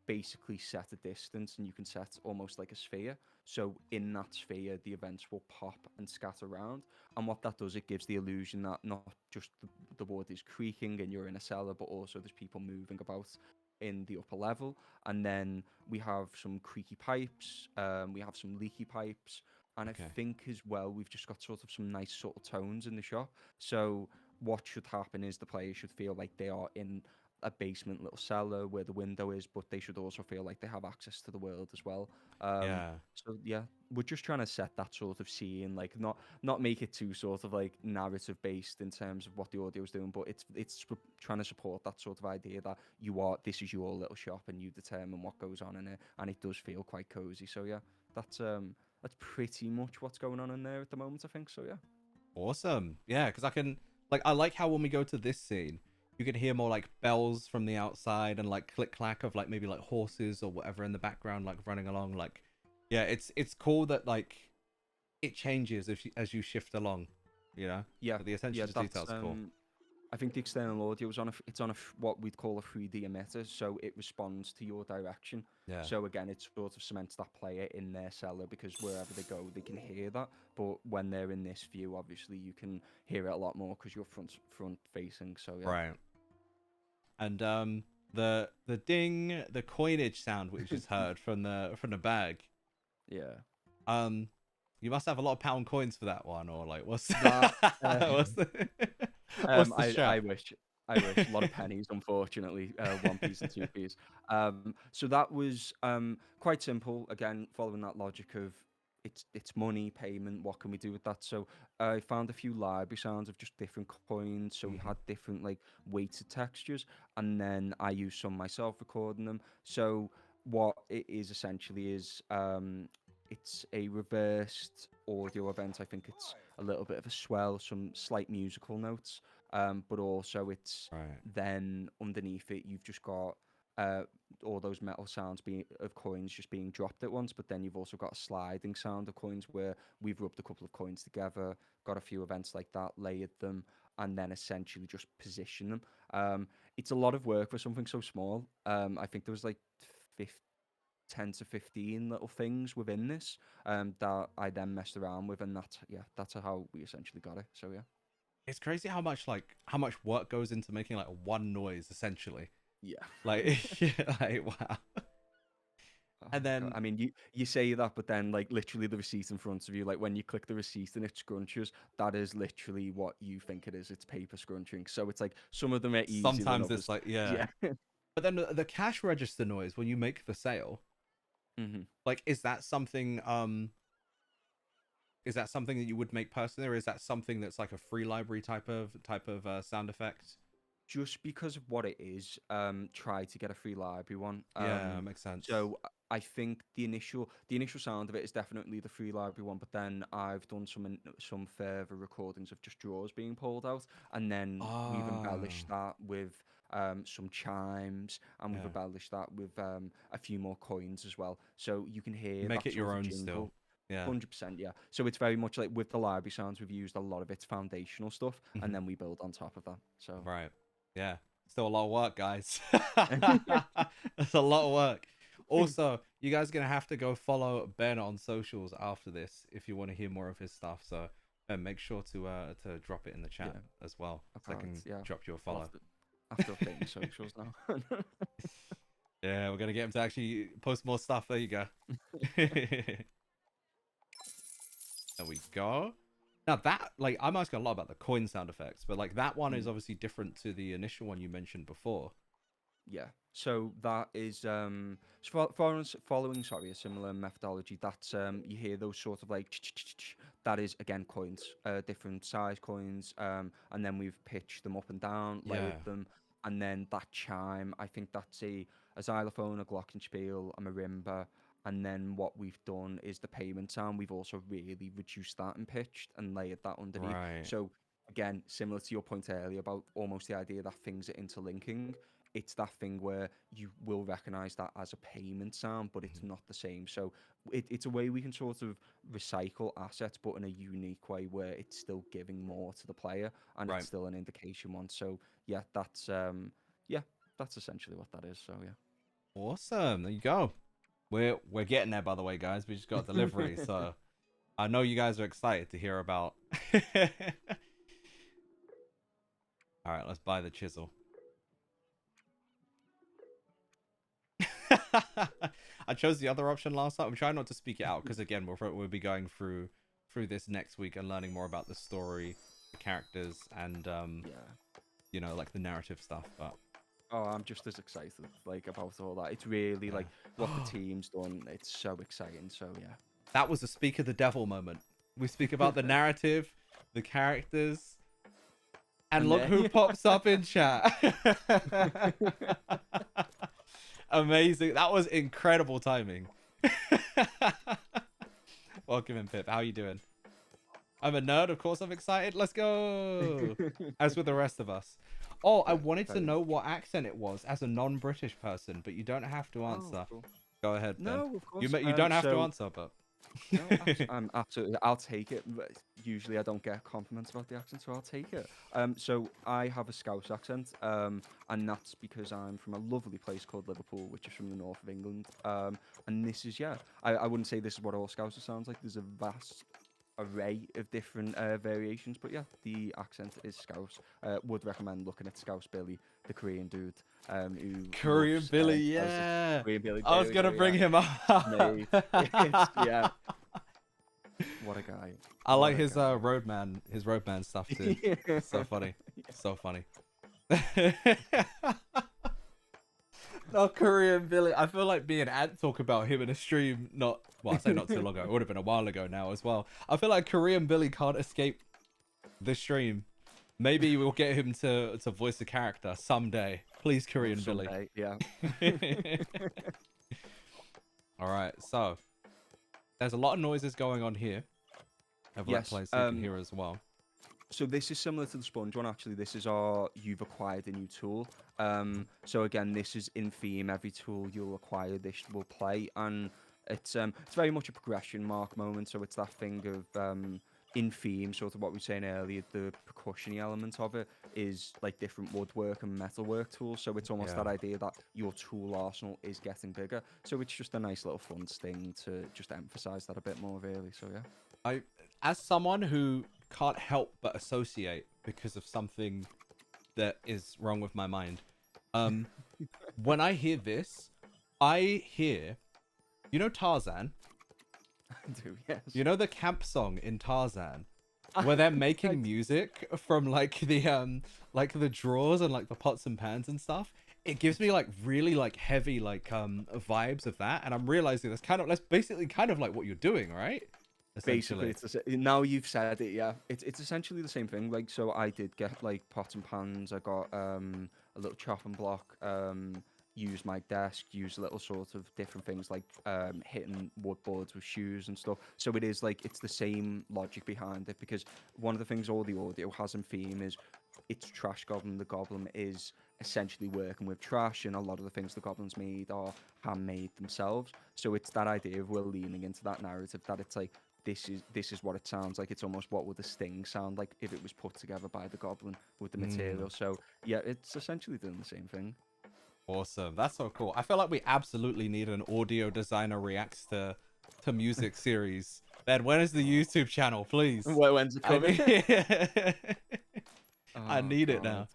basically set a distance, and you can set almost like a sphere. So in that sphere, the events will pop and scatter around. And what that does, it gives the illusion that not just the wood is creaking and you're in a cellar, but also there's people moving about in the upper level. And then we have some creaky pipes, we have some leaky pipes, and I Okay. think as well we've just got sort of some nice subtle tones in the shop. So what should happen is the player should feel like they are in a basement little cellar where the window is, but they should also feel like they have access to the world as well. Um, Yeah. so yeah, we're just trying to set that sort of scene, like not make it too sort of like narrative based in terms of what the audio is doing, but trying to support that sort of idea that this is your little shop and you determine what goes on in it, and it does feel quite cozy. So yeah, that's pretty much what's going on in there at the moment, I think. So yeah. Awesome. Yeah, because I like how when we go to this scene, you can hear more like bells from the outside and like click clack of like maybe like horses or whatever in the background, like running along. Like, yeah, it's cool that like it changes as you shift along, you know. Yeah, But the attention yeah, to that's detail is cool. I think the external audio is it's on what we'd call a 3D emitter, so it responds to your direction. Yeah. So again, it sort of cements that player in their cellar because wherever they go, they can hear that. But when they're in this view, obviously you can hear it a lot more because you're front facing. So yeah. Right. And the ding, the coinage sound we just heard from the bag. Yeah. Um, you must have a lot of pound coins for that one, or like what's That what's the what's the I strap? wish. I wish. A lot of pennies, unfortunately. One piece and two piece. So that was quite simple. Again, following that logic of it's money, payment. What can we do with that? So I found a few library sounds of just different coins. So we Mhm. had different like weighted textures, and then I used some myself recording them. So what it is essentially is it's a reversed audio event. I think it's a little bit of a swell, some slight musical notes, but also it's Right. then underneath it you've just got uh, all those metal sounds of coins just being dropped at once. But then you've also got a sliding sound of coins where we've rubbed a couple of coins together, got a few events like that, layered them, and then essentially just position them. It's a lot of work for something so small. I think there was like 10 to 15 little things within this that I then messed around with, and that's how we essentially got it. So yeah. It's crazy how much work goes into making like one noise essentially. Yeah. Like, yeah, like wow. Oh And my God. then I mean, you say that, but then like literally the receipt in front of you, like when you click the receipt and it scrunches, that is literally what you think it is. It's paper scrunching. So it's like some of them are easier than sometimes it's others. like yeah. Yeah. But then the cash register noise when you make the sale, hmm like is that something that you would make personally, or is that something that's like a free library type of sound effect? Just because of what it is, try to get a free library one. Yeah, makes sense. So I think the initial sound of it is definitely the free library one, but then I've done some further recordings of just drawers being pulled out, and then we've Oh, embellished that with some chimes, and we've yeah. embellished that with a few more coins as well. So you can hear Make that it your sort of own still. jingle. Yeah. 100%, yeah. So it's very much like with the library sounds, we've used a lot of its foundational stuff, and Mhm. then we build on top of that. So. Right. Yeah. Still a lot of work, guys. That's a lot of work. Also, you guys are gonna have to go follow Ben on socials after this if you want to hear more of his stuff. So Ben, make sure to drop it in the chat Yeah, as well, I so I can't. can Yeah, drop you a I'll follow. have to update my socials now. Yeah, we're gonna get him to actually post more stuff. There you go. There we go. Now that like I'm asking a lot about the coin sound effects, but like that one is Mm, obviously different to the initial one you mentioned before. yeah. So that is following sorry a similar methodology. That's you hear those sort of like that is again coins, different size coins, and then we've pitched them up and down, Yeah. layered them, and then that chime. I think that's a xylophone, a glockenspiel, a marimba. And then what we've done is the payment sound. We've also really reduced that and pitched and layered that underneath. Right. So again, similar to your point earlier about almost the idea that things are interlinking, it's that thing where you will recognize that as a payment sound, but it's Mhm. not the same. So it's a way we can sort of recycle assets, but in a unique way where it's still giving more to the player and it's Right. still an indication one. So yeah, that's essentially what that is. So yeah. Awesome. There you go. We're getting there, by the way, guys. We just got delivery, so I know you guys are excited to hear about. All right, let's buy the chisel. I chose the other option last time. I'm trying not to speak it out because again, we'll be going through this next week and learning more about the story, the characters, and Yeah. you know, like the narrative stuff. But Oh, I'm just as excited like about all that. It's really like what the yeah, team's done. It's so exciting. So yeah. that was a speak of the devil moment. We speak about the narrative, the characters, and And look who then pops up in chat. Amazing. That was incredible timing. Welcome in, Pip. How you doing? I'm a nerd. Of course I'm excited. Let's go. As with the rest of us. Oh, I Yeah, wanted to very know much. what accent it was as a non-British person, but you don't have to Oh, answer. cool. Go ahead, Ben. No, of You course. you don't have to So answer, but no, I'm absolutely. I'll take it. But usually, I don't get compliments about the accent, so I'll take it. So I have a Scouse accent, and that's because I'm from a lovely place called Liverpool, which is from the north of England. And this is yeah. I wouldn't say this is what all Scousers sounds like. There's a vast array of different variations, but yeah, the accent is Scouse. Would recommend looking at Scouse Billy, the Korean dude, who Korean loves Billy, Scousers. yeah. Korean Billy, I was there we gonna go. bring Yeah, him up. mate. It's yeah. What a guy. I What like a his guy. roadman stuff too. So funny. So funny. No, Korean Billy. I feel like me and Ant talk about him in a stream. Not well, I say not too long ago. It would have been a while ago now as well. I feel like Korean Billy can't escape the stream. Maybe we'll get him to voice a character someday. Please, Oh, Korean Billy. someday, yeah. All right, so there's a lot of noises going on here. Have a look, Yes. play so you can hear as well. So this is similar to the sponge one. Actually, this is our you've acquired a new tool. So again, this is in theme. Every tool you'll acquire, this will play, and it's very much a progression mark moment. So it's that thing of in theme, sort of what we were saying earlier. The percussion element of it is like different woodwork and metalwork tools. So it's almost Yeah. that idea that your tool arsenal is getting bigger. So it's just a nice little fun thing to just emphasize that a bit more, really. So yeah. As someone who can't help but associate because of something that is wrong with my mind, um, when I hear this, I hear, you know, Tarzan. I do, yes. You know the camp song in Tarzan, where they're I making music from like the drawers and like the pots and pans and stuff. It gives me like really like heavy like vibes of that, and I'm realizing that's basically kind of like what you're doing, right? Basically, Essentially. now you've said it, yeah. It's essentially the same thing. Like, so I did get like pots and pans. I got a little chopping block. Used my desk. Used little sort of different things like hitting wood boards with shoes and stuff. So it is like it's the same logic behind it because one of the things all the audio has in theme is it's trash goblin. The goblin is essentially working with trash, and a lot of the things the goblins made are handmade themselves. So it's that idea of we're leaning into that narrative that it's like this is what it sounds like. It's almost what would the sting sound like if it was put together by the goblin with the Mm, material. So yeah, it's essentially doing the same thing. awesome. That's so cool. I feel like we absolutely need an audio designer reacts to music series. Ben, when is the YouTube channel, please? When's it I coming? need I Oh need it god, now.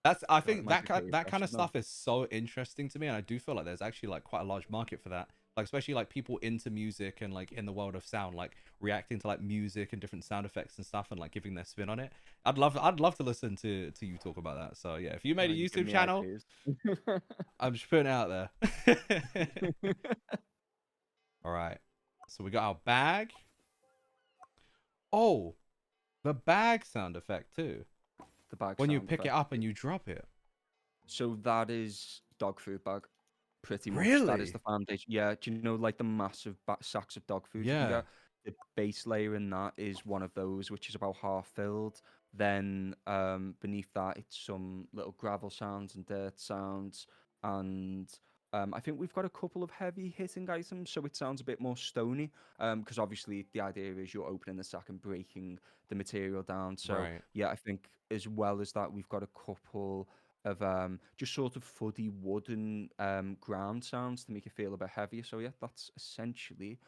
I god, it think might be pretty that kind of impressive now. stuff is so interesting to me, and I do feel like there's actually like quite a large market for that. Like especially like people into music and like in the world of sound, like reacting to like music and different sound effects and stuff, and like giving their spin on it. I'd love to listen to you talk about that. So yeah, if you made a You give YouTube me channel, ideas. I'm just putting it out there. All right, so we got our bag. Oh, the bag sound effect too. The bag When you sound pick it effect. up and you drop it. So that is dog food bag, pretty much. That is the Really? foundation. Yeah, do you know like the massive sacks of dog food you can Yeah. get? The base layer in that is one of those, which is about half filled. Then beneath that, it's some little gravel sounds and dirt sounds, and I think we've got a couple of heavy hitting items, so it sounds a bit more stony. Because obviously the idea is you're opening the sack and breaking the material down. So Right. yeah, I think as well as that, we've got a couple. of just sort of fuddy wooden ground sounds to make it feel a bit heavier. So yeah, that's essentially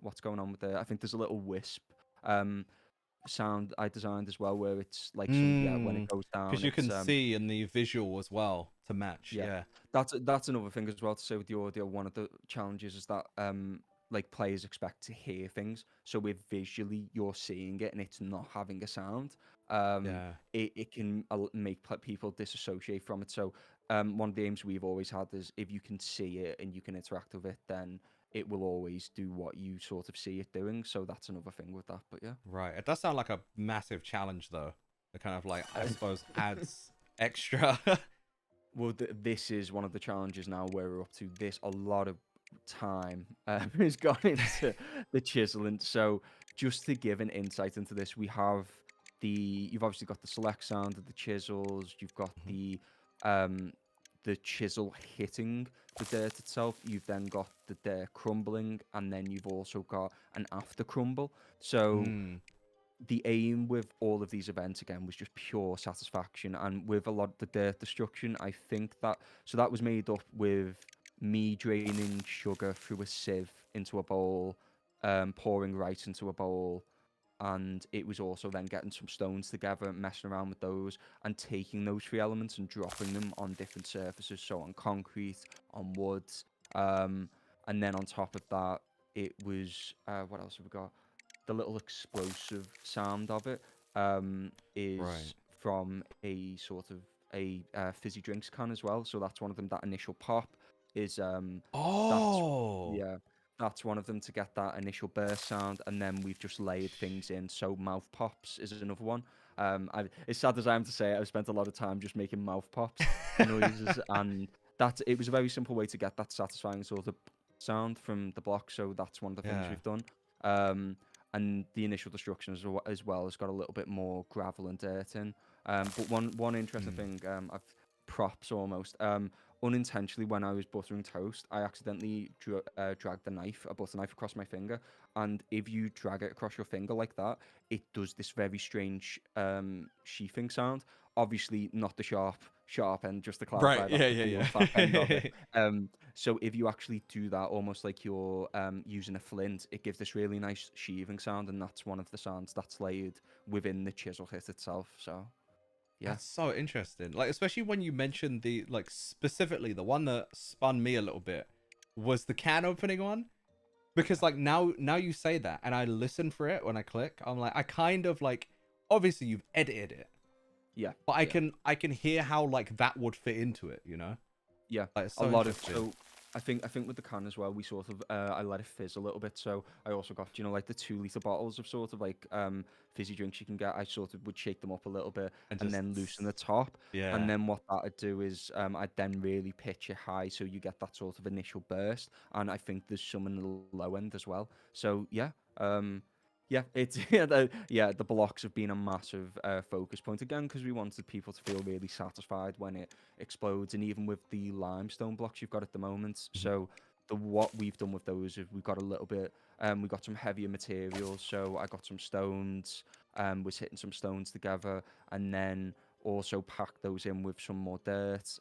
what's going on with it. I think there's a little wisp um, sound I designed as well, where it's like some yeah when it Mm. goes down, Because you it's can see in the visual as well to match. yeah, Yeah. that's another thing as well to say with the audio. One of the challenges is that like players expect to hear things, so with visually you're seeing it and it's not having a sound. Yeah. It can make people disassociate from it. So one of the aims we've always had is if you can see it and you can interact with it, then it will always do what you sort of see it doing. So that's another thing with that. But yeah. Right. It does sound like a massive challenge, though. It kind of like, I suppose, adds extra. Well, this is one of the challenges now where we're up to this. A lot of time has gone into the chiseling. So, just to give an insight into this, we have you've obviously got the select sound of the chisels. You've got Mhm. um, the chisel hitting the dirt itself. You've then got the dirt crumbling, and then you've also got an after crumble. So Mm. the aim with all of these events again was just pure satisfaction, and with a lot of the dirt destruction, I think that so that was made up with me draining sugar through a sieve into a bowl, pouring rice into a bowl, and it was also then getting some stones together, messing around with those, and taking those three elements and dropping them on different surfaces, so on concrete, on wood, um, and then on top of that, it was what else have we got? The little explosive sound of it Right. is from a sort of a fizzy drinks can as well. So that's one of them. That initial pop is that's Oh. yeah, that's one of them to get that initial burst sound, and then we've just layered things in. So mouth pops is another one. It's sad as I am to say, I've spent a lot of time just making mouth pops noises, and it was a very simple way to get that satisfying sort of sound from the block. So that's one of the things Yeah. we've done. Um, and the initial destruction as well has got a little bit more gravel and dirt in. But one interesting Mm. thing, I've props almost. Unintentionally, when I was buttering toast, I accidentally dragged the knife, a butter knife, across my finger. And if you drag it across your finger like that, it does this very strange sheathing sound. Obviously, not the sharp end, just to Right. clarify that, Yeah. the Yeah. blunt back end of it. Yeah. So if you actually do that, almost like you're using a flint, it gives this really nice sheathing sound, and that's one of the sounds that's layered within the chisel hit itself. So yeah, That's so interesting. Like, especially when you mentioned the like specifically the one that spun me a little bit was the can opening one. Because like now you say that and I listen for it when I click, I'm like I kind of like obviously you've edited it, yeah, but I yeah. can hear how like that would fit into it, you know? Yeah, Like it's a so lot of interesting. so. I think with the can as well, we sort of I let it fizz a little bit. So I also got like the 2 liter bottles of sort of like fizzy drinks you can get. I sort of would shake them up a little bit And and just then loosen the top. And yeah. then what that'd do is I'd then really pitch it high so you get that sort of initial burst. And I think there's some in the low end as well. So yeah, yeah, it's the blocks have been a massive focus point again because we wanted people to feel really satisfied when it explodes, and even with the limestone blocks you've got at the moment. Mhm. So what we've done with those is we've got a little bit, we got some heavier materials. So I got some stones, was hitting some stones together, and then also packed those in with some more dirt.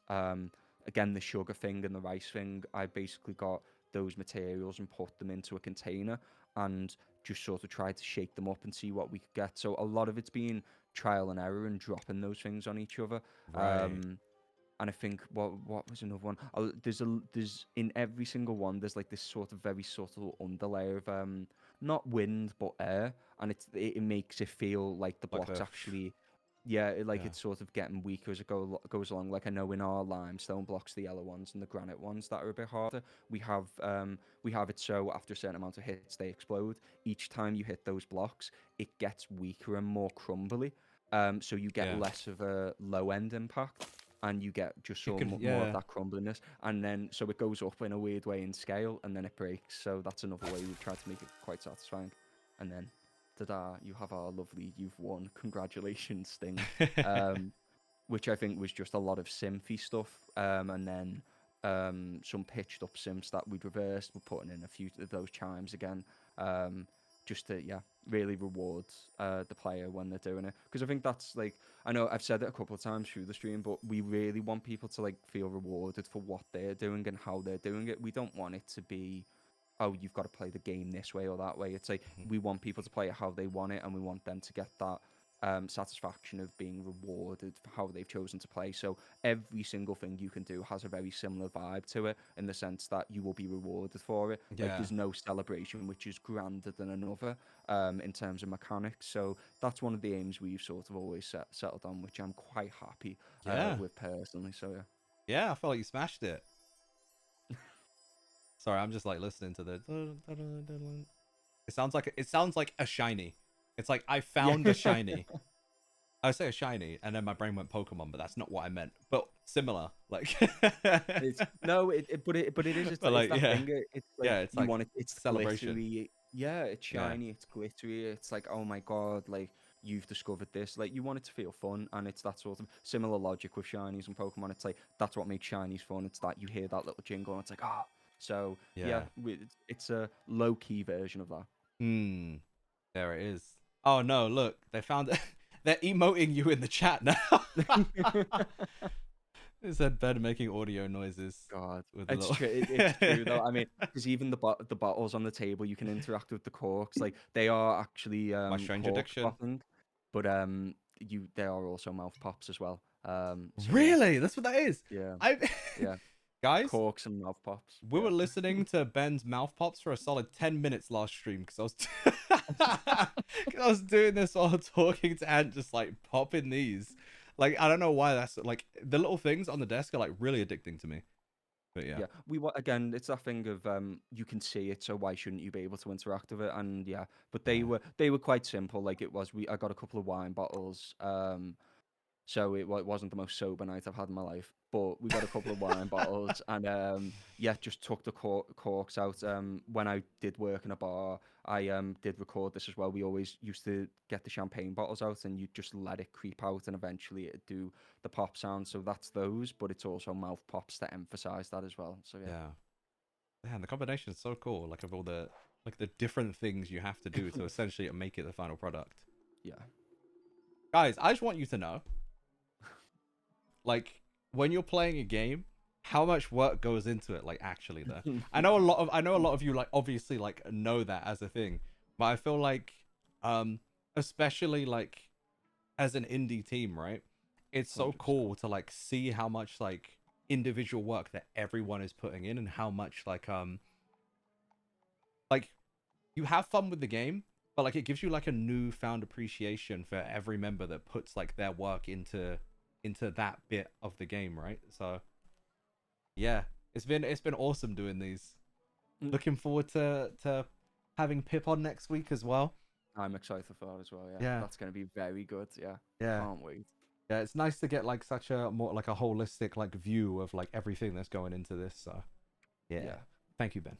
Again, the sugar thing and the rice thing, I basically got those materials and put them into a container and just sort of tried to shake them up and see what we could get. So a lot of it's been trial and error and dropping those things on each other. Right. And I think what was another one? There's in every single one there's like this sort of very subtle underlayer of not wind but air, and it makes it feel like the Like blocks actually. Yeah, like yeah. it's sort of getting weaker as it goes along. Like I know in our limestone blocks, the yellow ones and the granite ones that are a bit harder, we have it so after a certain amount of hits they explode. Each time you hit those blocks, it gets weaker and more crumbly. So you get Yeah. less of a low end impact, and you get just It could more of yeah. that crumbliness, and then so it goes up in a weird way in scale, and then it breaks. So that's another way we've tried to make it quite satisfying, and then ta-da, you have our lovely "you've won, congratulations" sting, um, which I think was just a lot of synthy stuff, and then some pitched up synths that we'd reversed. We're putting in a few of those chimes again, just to really reward the player when they're doing it. Because I think that's like, I know I've said it a couple of times through the stream, but we really want people to like feel rewarded for what they're doing and how they're doing it. We don't want it to be, oh, you've got to play the game this way or that way. It's like Mhm. we want people to play it how they want it, and we want them to get that satisfaction of being rewarded for how they've chosen to play. So every single thing you can do has a very similar vibe to it, in the sense that you will be rewarded for it. Like Yeah. there's no celebration which is grander than another in terms of mechanics. So that's one of the aims we've sort of always settled on, which I'm quite happy Yeah. with personally. So yeah. Yeah, I feel like you smashed it. Sorry, I'm just like listening to the. It sounds like a shiny. It's like I found a Yeah. shiny. I say a shiny, and then my brain went Pokemon, but that's not what I meant. But similar, like. It's no, but it is. But It's like, that yeah, thing. It's like yeah, it's you like want it. It's celebration. glittery. Yeah, it's Yeah, shiny. It's glittery. It's like, oh my god, like you've discovered this. Like you want it to feel fun, and it's that sort of similar logic with shinies and Pokemon. It's like that's what makes shinies fun. It's that you hear that little jingle, and it's like, ah. So yeah, yeah. it's a low key version of that. Hmm. There it is. Oh no! Look, they found it. They're emoting you in the chat now. It said Ben making audio noises God, with a it's little. true. It's true though. I mean, because even the bottles on the table, you can interact with the corks. Like they are actually My strange cork addiction. popping, but they are also mouth pops as well. So yeah, Really? That's what that is. yeah, I yeah, guys, corks and mouth pops. we Yeah. were listening to Ben's mouth pops for a solid 10 minutes last stream because I was 'cause I was doing this while talking to Ant, just like popping these. Like I don't know why that's like the little things on the desk are like really addicting to me. But yeah. Yeah, again. It's that thing of you can see it, so why shouldn't you be able to interact with it? And yeah, but Yeah. they were quite simple. Like it was, I got a couple of wine bottles. So it wasn't the most sober night I've had in my life, but we got a couple of wine bottles and yeah, just took the corks out. When I did work in a bar, I did record this as well. We always used to get the champagne bottles out and you just let it creep out and eventually it'd do the pop sound. So that's those, but it's also mouth pops to emphasize that as well. So yeah. Yeah. Man, the combination is so cool. Like of all the different things you have to do to essentially make it the final product. Yeah. Guys, I just want you to know, like when you're playing a game, how much work goes into it. Like actually, there. I know a lot of you like obviously like know that as a thing, but I feel like, especially like as an indie team, right? It's so 100%. cool to like see how much like individual work that everyone is putting in and how much like you have fun with the game, but like it gives you like a newfound appreciation for every member that puts like their work into that bit of the game, right? So yeah, it's been awesome doing these. Mm. Looking forward to having Pip on next week as well. I'm excited for that as well. Yeah, Yeah, that's gonna be very good. Yeah, yeah, can't wait. yeah. It's nice to get like such a more like a holistic like view of like everything that's going into this. So yeah, Yeah. thank you, Ben.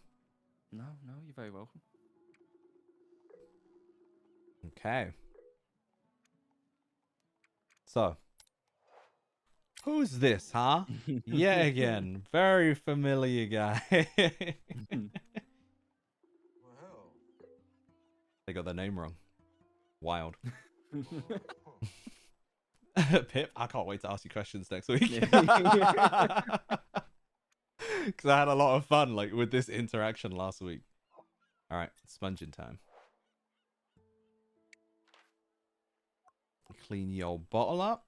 No, no, you're very welcome. Okay, so who's this, huh? Yeah, again, very familiar guy. They got their name wrong. Wild. Pip, I can't wait to ask you questions next week. Because I had a lot of fun like with this interaction last week. All right, sponging time. Clean your bottle up.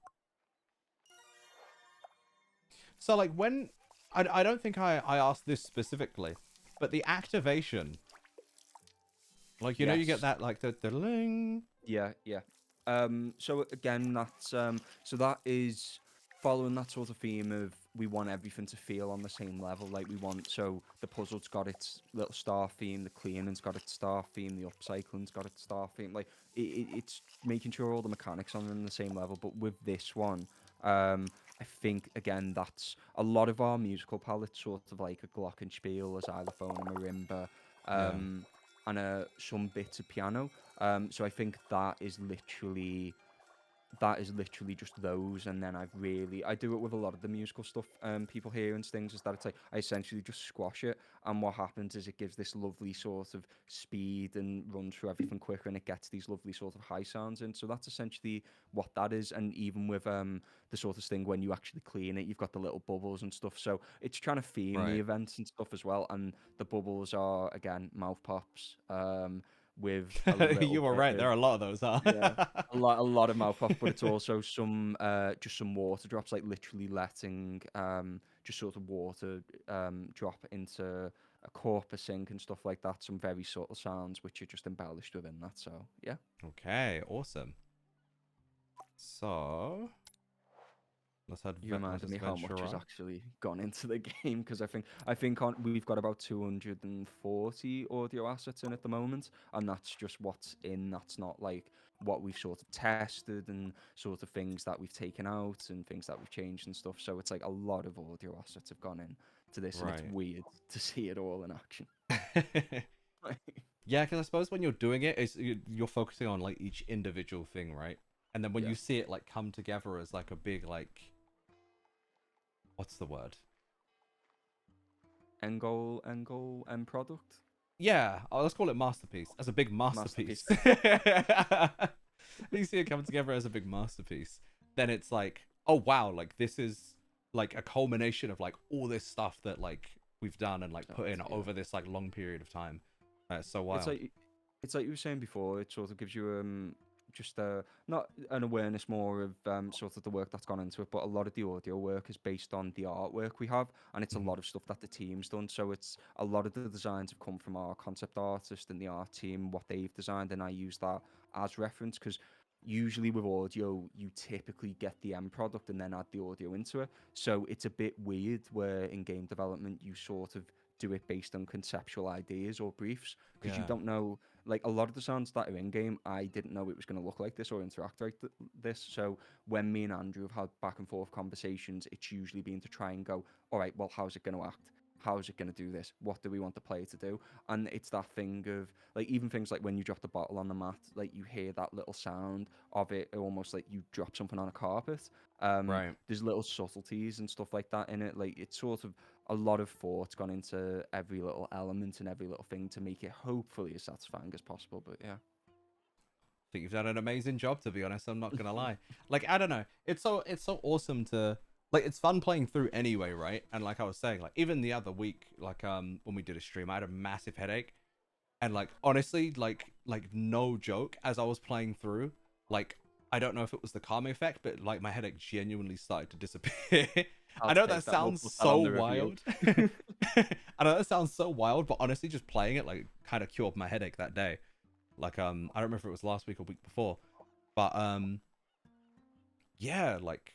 So like when I don't think I asked this specifically, but the activation, like you know you get Yes. that like the ling. Yeah, yeah. So again, that's so that is following that sort of theme of we want everything to feel on the same level. Like we want, so the puzzle's got its little star theme, the cleaning's got its star theme, the upcycling's got its star theme. Like it's making sure all the mechanics are on the same level. But with this one, I think again that's a lot of our musical palette, sort of like a glockenspiel, a xylophone, a marimba. Yeah. And some bits of piano. So I think that is literally that is literally just those, and then I do it with a lot of the musical stuff people hear and things, is that it's like I essentially just squash it, and what happens is it gives this lovely sort of speed and runs through everything quicker, and it gets these lovely sort of high sounds in. So that's essentially what that is. And even with the sort of thing when you actually clean it, you've got the little bubbles and stuff, so it's trying to theme the Right. events and stuff as well. And the bubbles are again mouth pops, with a little You were bit right. There of, are a lot of those, huh? yeah, a lot of mouth puff, but it's also some just some water drops, like literally letting just sort of water drop into a cup, a sink, and stuff like that. Some very subtle sounds which are just embellished within that. So yeah. Okay, awesome. So You let's reminded just me how venture much has on. actually gone into the game, because I think we've got about 240 audio assets in at the moment, and that's just what's in. That's not like what we've sort of tested and sort of things that we've taken out and things that we've changed and stuff. So it's like a lot of audio assets have gone in to this, and it's Right. weird to see it all in action. Yeah, because I suppose when you're doing it, you're focusing on like each individual thing, right? And then when Yeah. you see it like come together as like a big like, what's the word? End product, Yeah, let's call it masterpiece. As a big masterpiece. masterpiece. You see it come together as a big masterpiece, then it's like, oh wow, like this is like a culmination of like all this stuff that like we've done and like put in Yeah. over this like long period of time. It's so It's wild. like it's like you were saying before. It sort of gives you just not an awareness more of sort of the work that's gone into it, but a lot of the audio work is based on the artwork we have, and it's a Mhm. lot of stuff that the team's done. So it's a lot of the designs have come from our concept artist and the art team, what they've designed, and I use that as reference because usually with audio you typically get the end product and then add the audio into it. So it's a bit weird where in game development you sort of do it based on conceptual ideas or briefs, because you Yeah. don't know, like a lot of the sounds that are in game, I didn't know it was going to look like this or interact like this. So when me and Andrew have had back and forth conversations, it's usually been to try and go, all right, well, how's it going to act? How's it going to do this? What do we want the player to do? And it's that thing of like even things like when you drop the bottle on the mat, like you hear that little sound of it, almost like you drop something on a carpet. Right. There's little subtleties and stuff like that in it. Like it's sort of a lot of thought's gone into every little element and every little thing to make it hopefully as satisfying as possible. But yeah. Think you've done an amazing job, to be honest. I'm not gonna lie. Like, I don't know. It's so awesome to like. It's fun playing through anyway, right? And like I was saying, like even the other week, like when we did a stream, I had a massive headache, and like honestly, like no joke, as I was playing through, like I don't know if it was the calming effect, but like my headache genuinely started to disappear. I I'll know that take that. We'll sounds put that on so the review. wild. I know that sounds so wild, but honestly, just playing it like kind of cured my headache that day. Like I don't remember if it was last week or week before, but yeah, like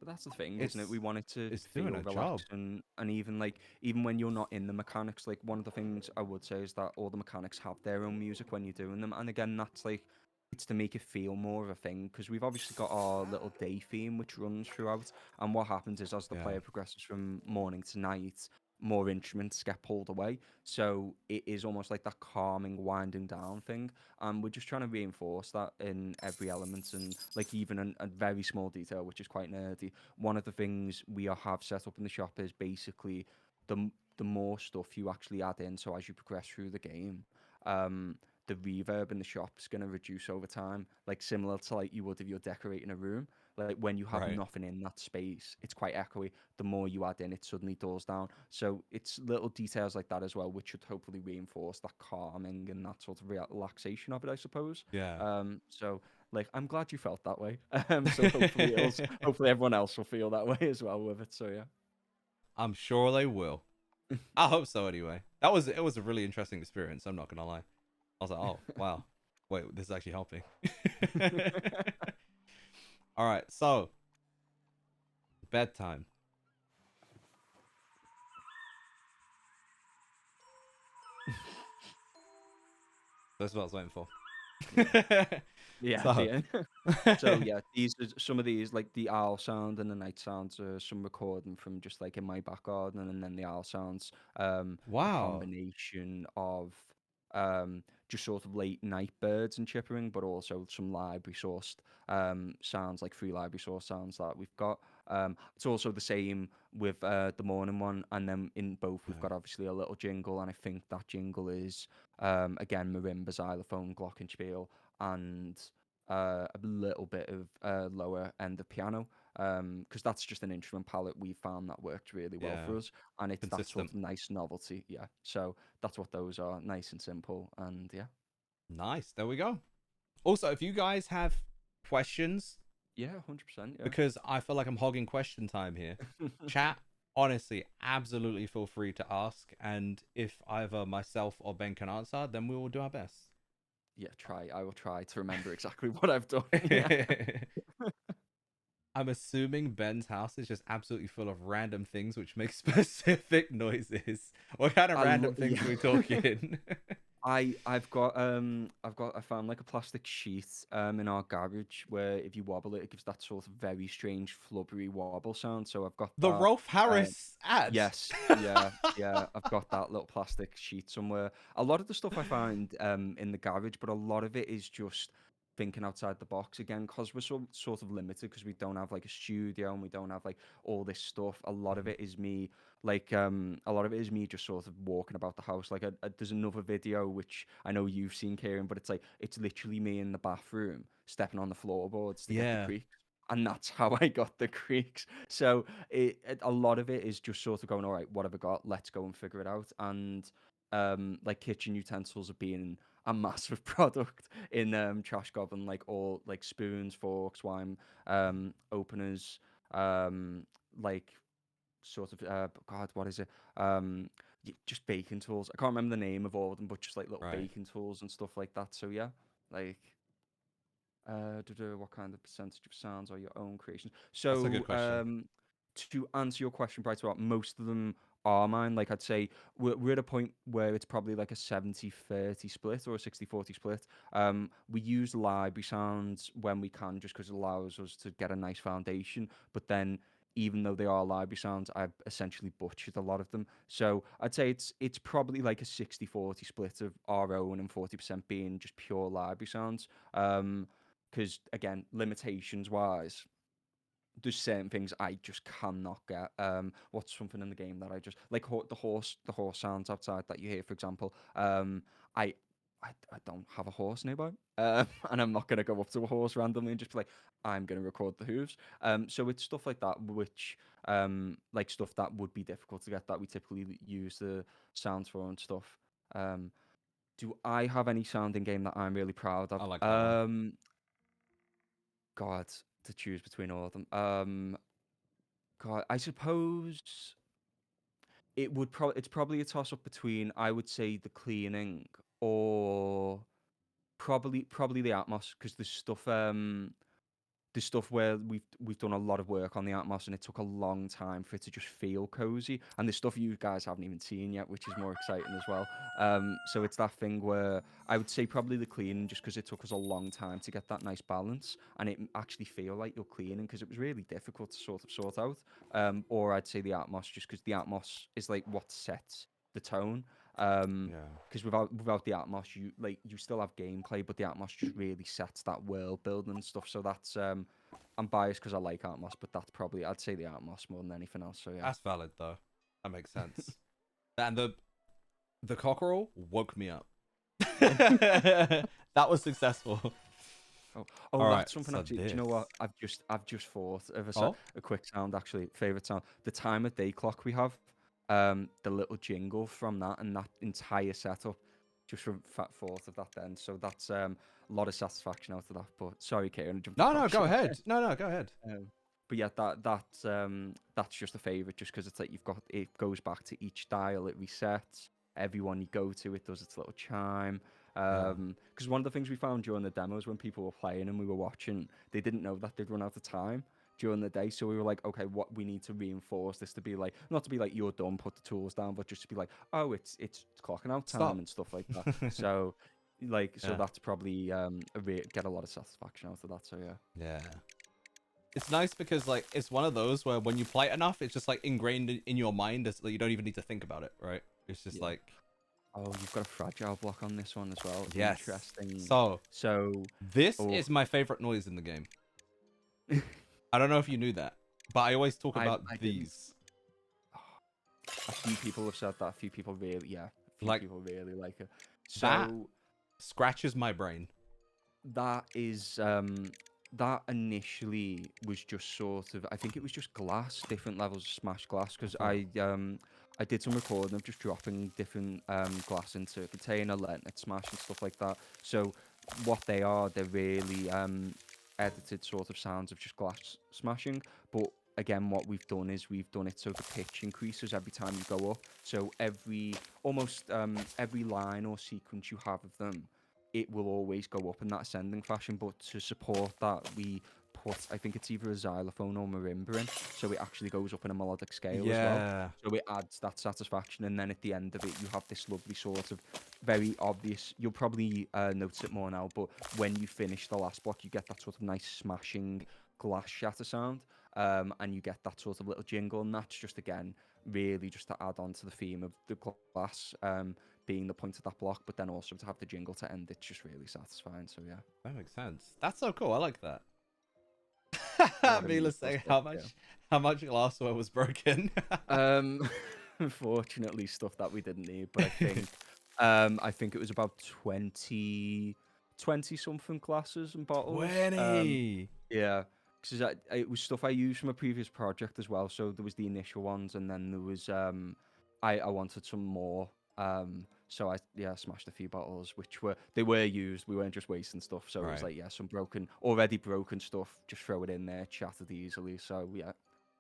But that's the thing, isn't it? it's We want it to it's doing feel a job. relaxed, and even like even when you're not in the mechanics, like one of the things I would say is that all the mechanics have their own music when you're doing them. And again, that's like it's to make it feel more of a thing, because we've obviously got our little day theme which runs throughout. And what happens is as the Yeah. player progresses from morning to night, more instruments get pulled away. So it is almost like that calming, winding down thing. And we're just trying to reinforce that in every element, and like even a very small detail, which is quite nerdy. One of the things we have set up in the shop is basically the more stuff you actually add in, so as you progress through the game, um, the reverb in the shop is going to reduce over time, like similar to like you would if you're decorating a room. Like when you have Right. nothing in that space, it's quite echoey. The more you add in, it suddenly dulls down. So it's little details like that as well, which should hopefully reinforce that calming and that sort of relaxation of it, I suppose. Yeah. So like I'm glad you felt that way. So hopefully everyone else will feel that way as well with it. So I'm sure they will. I hope so anyway. It was a really interesting experience, I'm not gonna lie. I was like, oh wow. Wait, this is actually helping. yeah. All right, so bedtime. That's what I was waiting for. Yeah. Yeah, So, the So yeah, these are some of these, like the owl sound and the night sounds are some recording from just like in my back garden, and then the owl sounds, a wow. combination of just sort of late night birds and chippering, but also some library sourced sounds, like free library source sounds that we've got. It's also the same with the morning one, and then in both we've Yeah. got obviously a little jingle, and I think that jingle is again marimba, xylophone, glockenspiel, and a little bit of lower end of piano, because that's just an instrument palette we found that worked really well Yeah. for us, and it's that sort Consistent. of nice novelty. Yeah, so that's what those are, nice and simple, and yeah. Nice. There we go. Also, if you guys have questions, Yeah, 100%. Yeah. because I feel like I'm hogging question time here, chat, honestly, absolutely feel free to ask. And if either myself or Ben can answer, then we will do our best. Yeah, try. I will try to remember exactly what I've done. Yeah. I'm assuming Ben's house is just absolutely full of random things which make specific noises. What kind of random things Yeah. are we talking? I found like a plastic sheet in our garage where if you wobble it, it gives that sort of very strange flubbery wobble sound. So I've got The that. Rolf Harris ad. Yes, yeah. I've got that little plastic sheet somewhere. A lot of the stuff I find in the garage, but a lot of it is just thinking outside the box again, because we're sort of limited, because we don't have like a studio and we don't have like all this stuff. A lot of Mhm. it is me, like a lot of it is me just sort of walking about the house. Like there's another video which I know you've seen, Kieran, but it's like it's literally me in the bathroom stepping on the floorboards to get the Yeah. creaks. And that's how I got the creaks. So a lot of it is just sort of going, all right, what have I got? Let's go and figure it out. And like kitchen utensils have been a massive product in Trash Goblin, like all like spoons, forks, wine openers, like sort of God, what is it? Just baking tools. I can't remember the name of all of them, but just like little Right. baking tools and stuff like that. So yeah, like what kind of percentage of sounds are your own creations? That's a good So, question. to answer your question, Bright, about most of them are mine. Like I'd say we're at a point where it's probably like a 70-30 split or a 60-40 split. We use library sounds when we can, just because it allows us to get a nice foundation. But then, even though they are library sounds, I've essentially butchered a lot of them. So I'd say it's probably like a 60-40 split of our own and 40% being just pure library sounds. Because again, limitations wise, there's certain things I just cannot get. What's something in the game that I just like, the horse sounds outside that you hear, for example. I I don't have a horse nearby, and I'm not gonna go up to a horse randomly and just be like, I'm gonna record the hooves. So it's stuff like that, which like stuff that would be difficult to get, that we typically use the sounds for and stuff. Um, do I have any sound in game that I'm really proud of? I like that one. God, to choose between all of them. God, I suppose it's probably a toss up between, I would say, the cleaning, or probably the Atmos, because there's stuff where we've done a lot of work on the Atmos, and it took a long time for it to just feel cozy. And there's stuff you guys haven't even seen yet, which is more exciting as well. So it's that thing where I would say probably the cleaning, just because it took us a long time to get that nice balance, and it actually feel like you're cleaning, because it was really difficult to sort out. Or I'd say the Atmos, just because the Atmos is like what sets the tone. Yeah. Because without the Atmos, you still have gameplay, but the Atmos just really sets that world building and stuff. So that's I'm biased because I like Atmos, but that's probably, I'd say, the Atmos more than anything else. So yeah. That's valid though. That makes sense. And the cockerel woke me up. That was successful. Oh, All right, that's something so actually. Do you this. know what? I've just thought of Oh, a quick sound, actually. Favorite sound. The time of day clock we have. The little jingle from that, and that entire setup. Just from thought of that then. So that's a lot of satisfaction out of that. But sorry, Kieran, I jumped no, no, across go you. ahead. No, go ahead. But yeah, that's just a favorite, just because it's like it goes back to each dial, it resets. Everyone you go to, it does its little chime. Yeah. Because one of the things we found during the demos, when people were playing and we were watching, they didn't know that they'd run out of time during the day. So we were like, okay, what we need to reinforce this to be like, not to be like you're done, put the tools down, but just to be like, oh, it's clocking out time Stop. and stuff like that. So so Yeah. that's probably get a lot of satisfaction out of that. So yeah. Yeah. It's nice because like it's one of those where when you play it enough, it's just like ingrained in your mind. It's like you don't even need to think about it, right? It's just Yeah. like Oh, you've got a fragile block on this one as well. Yes. Interesting. So So, this oh, is my favorite noise in the game. I don't know if you knew that, but I always talk about I didn't. these. A few people have said that. A few people really, yeah, a few Like people really like it. that So scratches my brain. that is that initially was just sort of, I think it was just glass, different levels of smashed glass, because Uh-huh. I did some recording of just dropping different glass into a container, letting it smash and stuff like that. So what they are, they're really edited sort of sounds of just glass smashing. But again, what we've done is we've done it so the pitch increases every time you go up. So almost every line or sequence you have of them, it will always go up in that ascending fashion. But to support that, we put, I think it's either a xylophone or marimba in, so it actually goes up in a melodic scale as well. Yeah. So it adds that satisfaction, and then at the end of it, you have this lovely sort of very obvious. You'll probably notice it more now, but when you finish the last block, you get that sort of nice smashing glass shatter sound, and you get that sort of little jingle, and that's just again really just to add on to the theme of the glass. Being the point of that block, but then also to have the jingle to end, it's just really satisfying. So yeah, That makes sense. That's so cool. I like that. a lot of Mila musical saying stuff. Yeah. how much glassware was broken. Um, unfortunately, stuff that we didn't need, but I think it was about 20 something glasses and bottles. 20. Yeah, because it was stuff I used from a previous project as well. So there was the initial ones, and then there was I wanted some more. So I smashed a few bottles, which were used. We weren't just wasting stuff. So it was Right. like some already broken stuff. Just throw it in there, shattered easily. So yeah,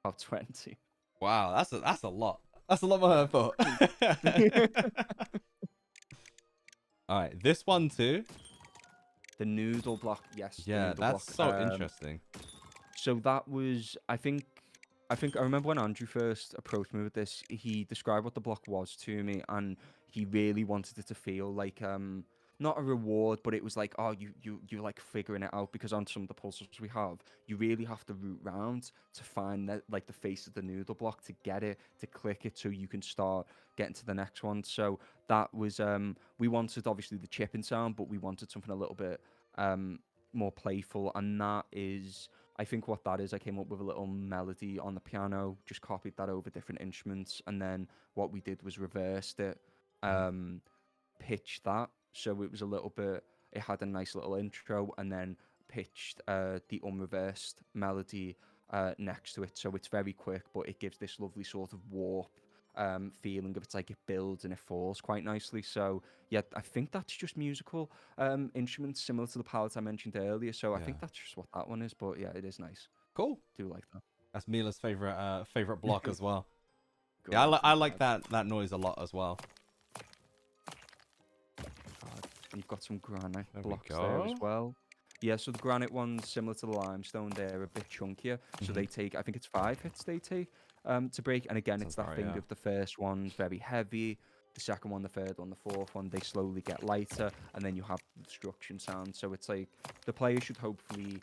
about 20. Wow, that's a lot. That's a lot more than I thought. Yeah. All right, this one too. The noodle block, yes, the Yeah, noodle that's block. so interesting. So that was, I remember when Andrew first approached me with this, he described what the block was to me, and he really wanted it to feel like not a reward, but it was like, oh, you're like figuring it out, because on some of the puzzles we have, you really have to root round to find that, like, the face of the noodle block, to get it, to click it, so you can start getting to the next one. So that was we wanted obviously the chipping sound, but we wanted something a little bit more playful, and that is, I think what that is, I came up with a little melody on the piano, just copied that over different instruments, and then what we did was reversed it, um, pitched that, so it was a little bit. It had a nice little intro, and then pitched the unreversed melody next to it, so it's very quick, but it gives this lovely sort of warp feeling of, it's like it builds and it falls quite nicely. So yeah, I think that's just musical instruments similar to the palette I mentioned earlier. So I Yeah. think that's just what that one is. But yeah, it is nice. Cool. Do like that. That's Mila's favorite block as well. Good, Yeah, I'm I like glad. that noise a lot as well. God. And you've got some granite There we blocks there as go. well. Yeah, so the granite ones, similar to the limestone, they're a bit chunkier. So Mhm. they take, I think it's 5 hits they take to break. And again, it's Sounds that right, thing yeah. of the first one's very heavy, the second one, the third one, the fourth one, they slowly get lighter, and then you have the destruction sound. So it's like the player should hopefully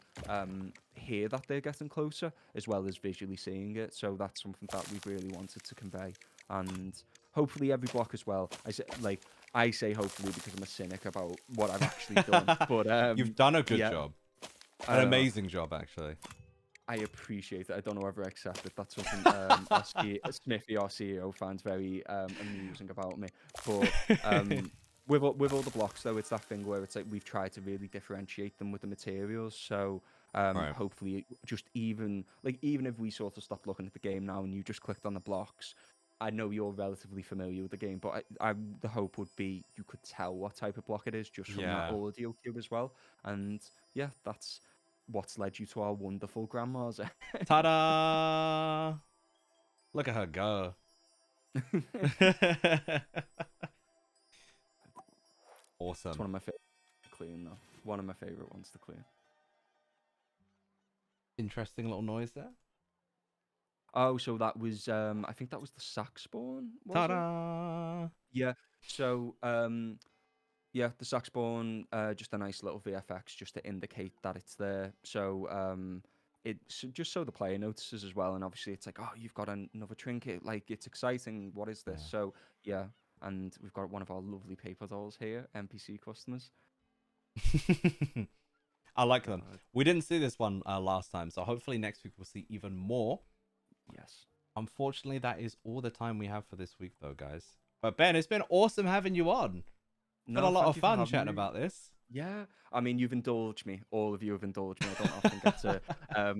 hear that they're getting closer, as well as visually seeing it. So that's something that we've really wanted to convey. And hopefully every block as well. I say hopefully because I'm a cynic about what I've actually done. But You've done a good yeah, job. An uh, amazing job, actually. I appreciate it. I don't know whether I accept it. That's something Smithy, our CEO, finds very amusing about me. But with all the blocks though, it's that thing where it's like we've tried to really differentiate them with the materials. So Right. hopefully, just even if we sort of stopped looking at the game now and you just clicked on the blocks, I know you're relatively familiar with the game, but the hope would be you could tell what type of block it is just from that Yeah. audio cue as well. And yeah, that's what's led you to our wonderful grandmas. Ta-da! Look at her go. It's Awesome. one of my favorite to clean though. One of my favorite ones to clean. Interesting little noise there. Oh, so that was I think that was the saxophone, was it? Ta-da! Yeah. So yeah, the saxophone, just a nice little VFX just to indicate that it's there. So it's just so the player notices as well, and obviously it's like, oh, you've got another trinket, like it's exciting. What is this? Yeah. So yeah, and we've got one of our lovely paper dolls here, NPC customers. I like them. God, We didn't see this one last time, so hopefully next week we'll see even more. yes. Unfortunately, that is all the time we have for this week, though, guys. But Ben, it's been awesome having you on. Been a No, lot thank of you for fun having chatting me. about this. Yeah, I mean, you've indulged me. All of you have indulged me. I don't often get to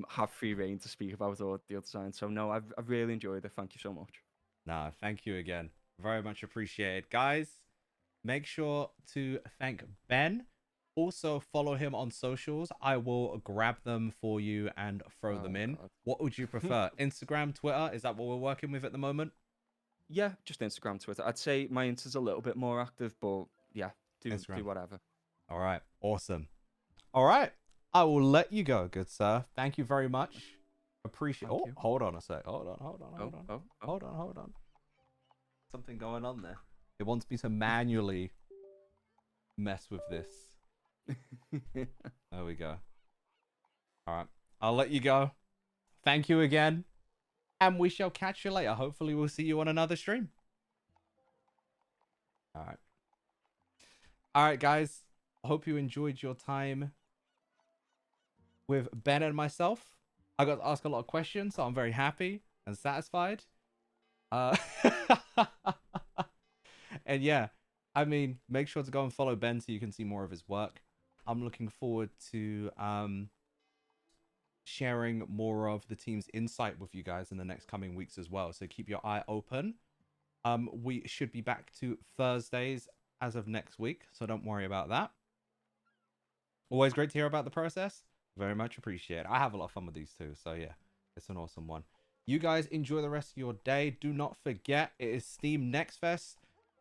have free reign to speak about all the other design. So no, I've really enjoyed it. Thank you so much. Nah, thank you again. Very much appreciated. Guys, make sure to thank Ben. Also, follow him on socials. I will grab them for you and throw them Oh in. God. What would you prefer? Instagram, Twitter? Is that what we're working with at the moment? Yeah, just Instagram, Twitter. I'd say my Insta's a little bit more active, but yeah, do Instagram. whatever. All right. Awesome. All right. I will let you go, good sir. Thank you very much. Appreciate. Thank Oh, you. hold on a sec. Hold on. Hold on. Oh, Hold on. oh, oh. Hold on. Hold on. Something going on there. It wants me to manually mess with this. There we go. All right. I'll let you go. Thank you again. And we shall catch you later. Hopefully, we'll see you on another stream. All right. All right, guys. I hope you enjoyed your time with Ben and myself. I got to ask a lot of questions, so I'm very happy and satisfied. Uh, and yeah, I mean, make sure to go and follow Ben so you can see more of his work. I'm looking forward to sharing more of the team's insight with you guys in the next coming weeks as well. So keep your eye open. We should be back to Thursdays as of next week, so don't worry about that. Always great to hear about the process. Very much appreciate it. I have a lot of fun with these too, so yeah, it's an awesome one. You guys enjoy the rest of your day. Do not forget, it is Steam Next Fest.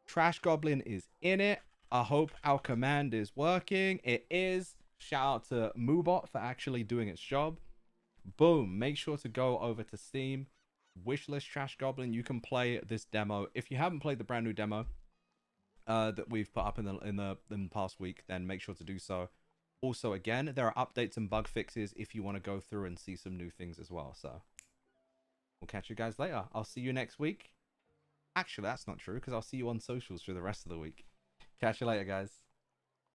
Trash Goblin is in it. I hope our command is working. It is. Shout out to Moobot for actually doing its job. Boom. Make sure to go over to Steam. Wishlist Trash Goblin. You can play this demo. If you haven't played the brand new demo that we've put up in the past week, then make sure to do so. Also, again, there are updates and bug fixes if you want to go through and see some new things as well. So we'll catch you guys later. I'll see you next week. Actually, that's not true because I'll see you on socials for the rest of the week. Catch you later, guys.